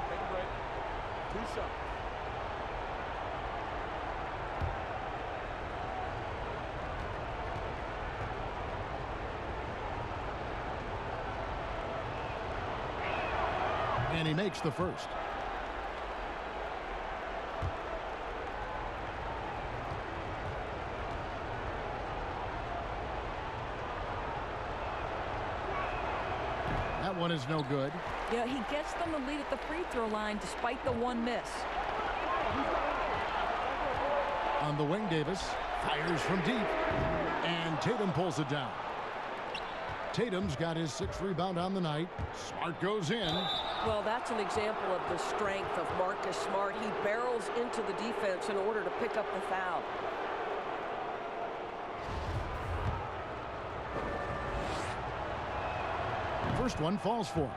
Take a break. 2 shots. And he makes the first. That one is no good. Yeah, he gets them the lead at the free throw line despite the one miss. On the wing, Davis fires from deep. And Tatum pulls it down. Tatum's got his 6th rebound on the night. Smart goes in. Well, that's an example of the strength of Marcus Smart. He barrels into the defense in order to pick up the foul. First one falls for him.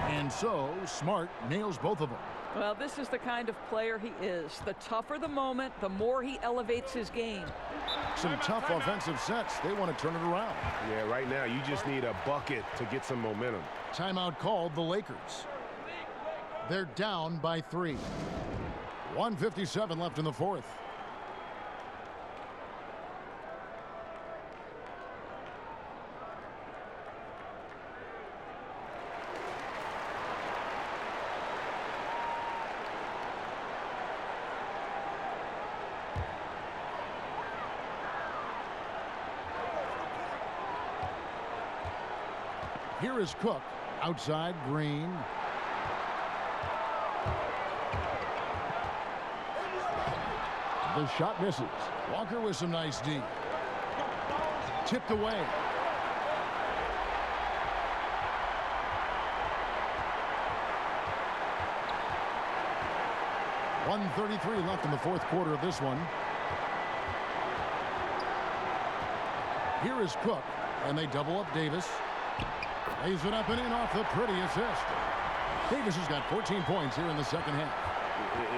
And so, Smart nails both of them. Well, this is the kind of player he is. The tougher the moment, the more he elevates his game. Some tough offensive sets. They want to turn it around. Yeah, right now you just need a bucket to get some momentum. Timeout called the Lakers. They're down by 3. 1:57 left in the fourth. Here is Cook. Outside, Green. The shot misses. Walker with some nice D. Tipped away. .133 left in the fourth quarter of this one. Here is Cook, and they double up Davis. Lays it up and in off the pretty assist. Davis has got 14 points here in the second half.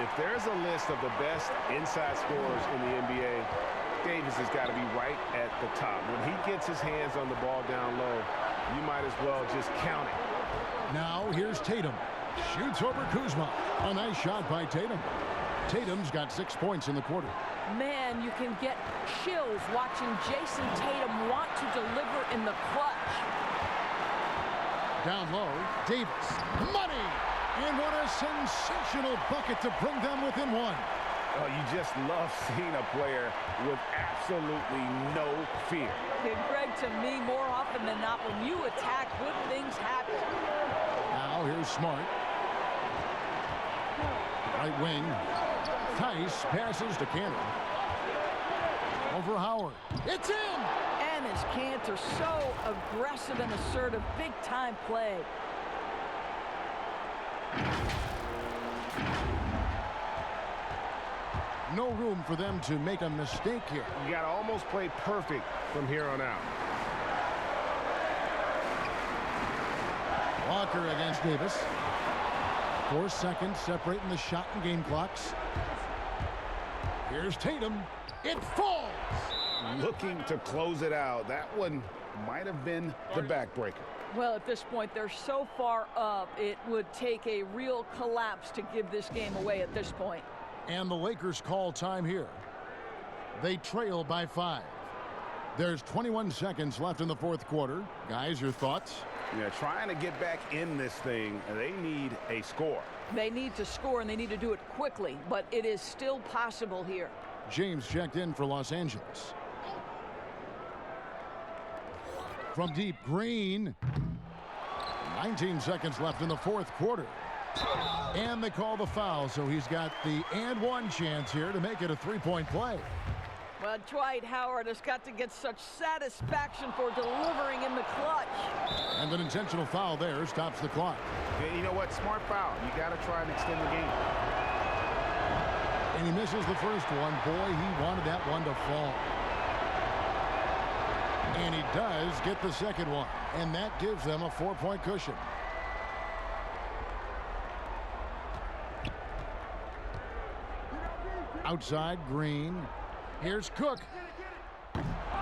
If there's a list of the best inside scorers in the NBA, Davis has got to be right at the top. When he gets his hands on the ball down low, you might as well just count it. Now here's Tatum. Shoots over Kuzma. A nice shot by Tatum. Tatum's got 6 points in the quarter. Man, you can get chills watching Jason Tatum want to deliver in the clutch. Down low, Davis. Money! And what a sensational bucket to bring them within one. Oh, you just love seeing a player with absolutely no fear. Hey, Greg, to me, more often than not, when you attack, good things happen. Now here's Smart. Right wing. Tice passes to Cantor. Over Howard. It's in! And his Cantor so aggressive and assertive. Big-time play. No room for them to make a mistake here. You got to almost play perfect from here on out. Walker against Davis. 4 seconds separating the shot and game clocks. Here's Tatum. It falls! Looking to close it out. That one might have been the backbreaker. Well, at this point, they're so far up, it would take a real collapse to give this game away at this point. And the Lakers call time here. They trail by 5. There's 21 seconds left in the fourth quarter. Guys, your thoughts? Yeah, trying to get back in this thing, they need a score. They need to score, and they need to do it quickly, but it is still possible here. James checked in for Los Angeles. From deep, Green. 19 seconds left in the fourth quarter. And they call the foul, so he's got the and one chance here to make it a three-point play. Well, Dwight Howard has got to get such satisfaction for delivering in the clutch. And an intentional foul there stops the clock. Yeah, you know what? Smart foul. You got to try and extend the game. And he misses the first one. Boy, he wanted that one to fall. And he does get the second one. And that gives them a 4-point cushion. Outside, Green. Here's Cook.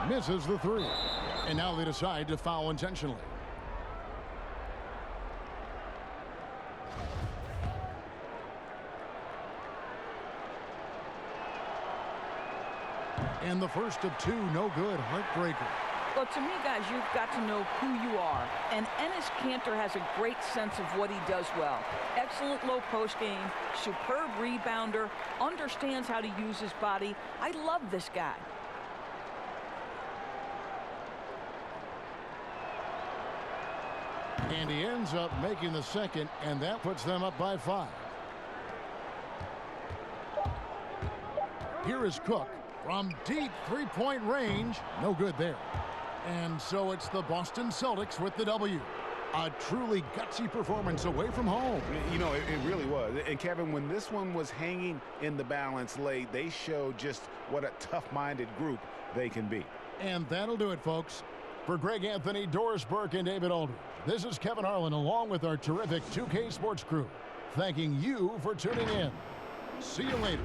Misses the three. And now they decide to foul intentionally. And the first of two, no good. Heartbreaker. Well, to me, guys, you've got to know who you are. And Enes Kanter has a great sense of what he does well. Excellent low post game, superb rebounder, understands how to use his body. I love this guy. And he ends up making the second, and that puts them up by 5. Here is Cook from deep three-point range. No good there. And so it's the Boston Celtics with the W. A truly gutsy performance away from home. You know, it really was. And Kevin, when this one was hanging in the balance late, they showed just what a tough-minded group they can be. And that'll do it, folks. For Greg Anthony, Doris Burke, and David Aldridge, this is Kevin Harlan along with our terrific 2K Sports crew, thanking you for tuning in. See you later.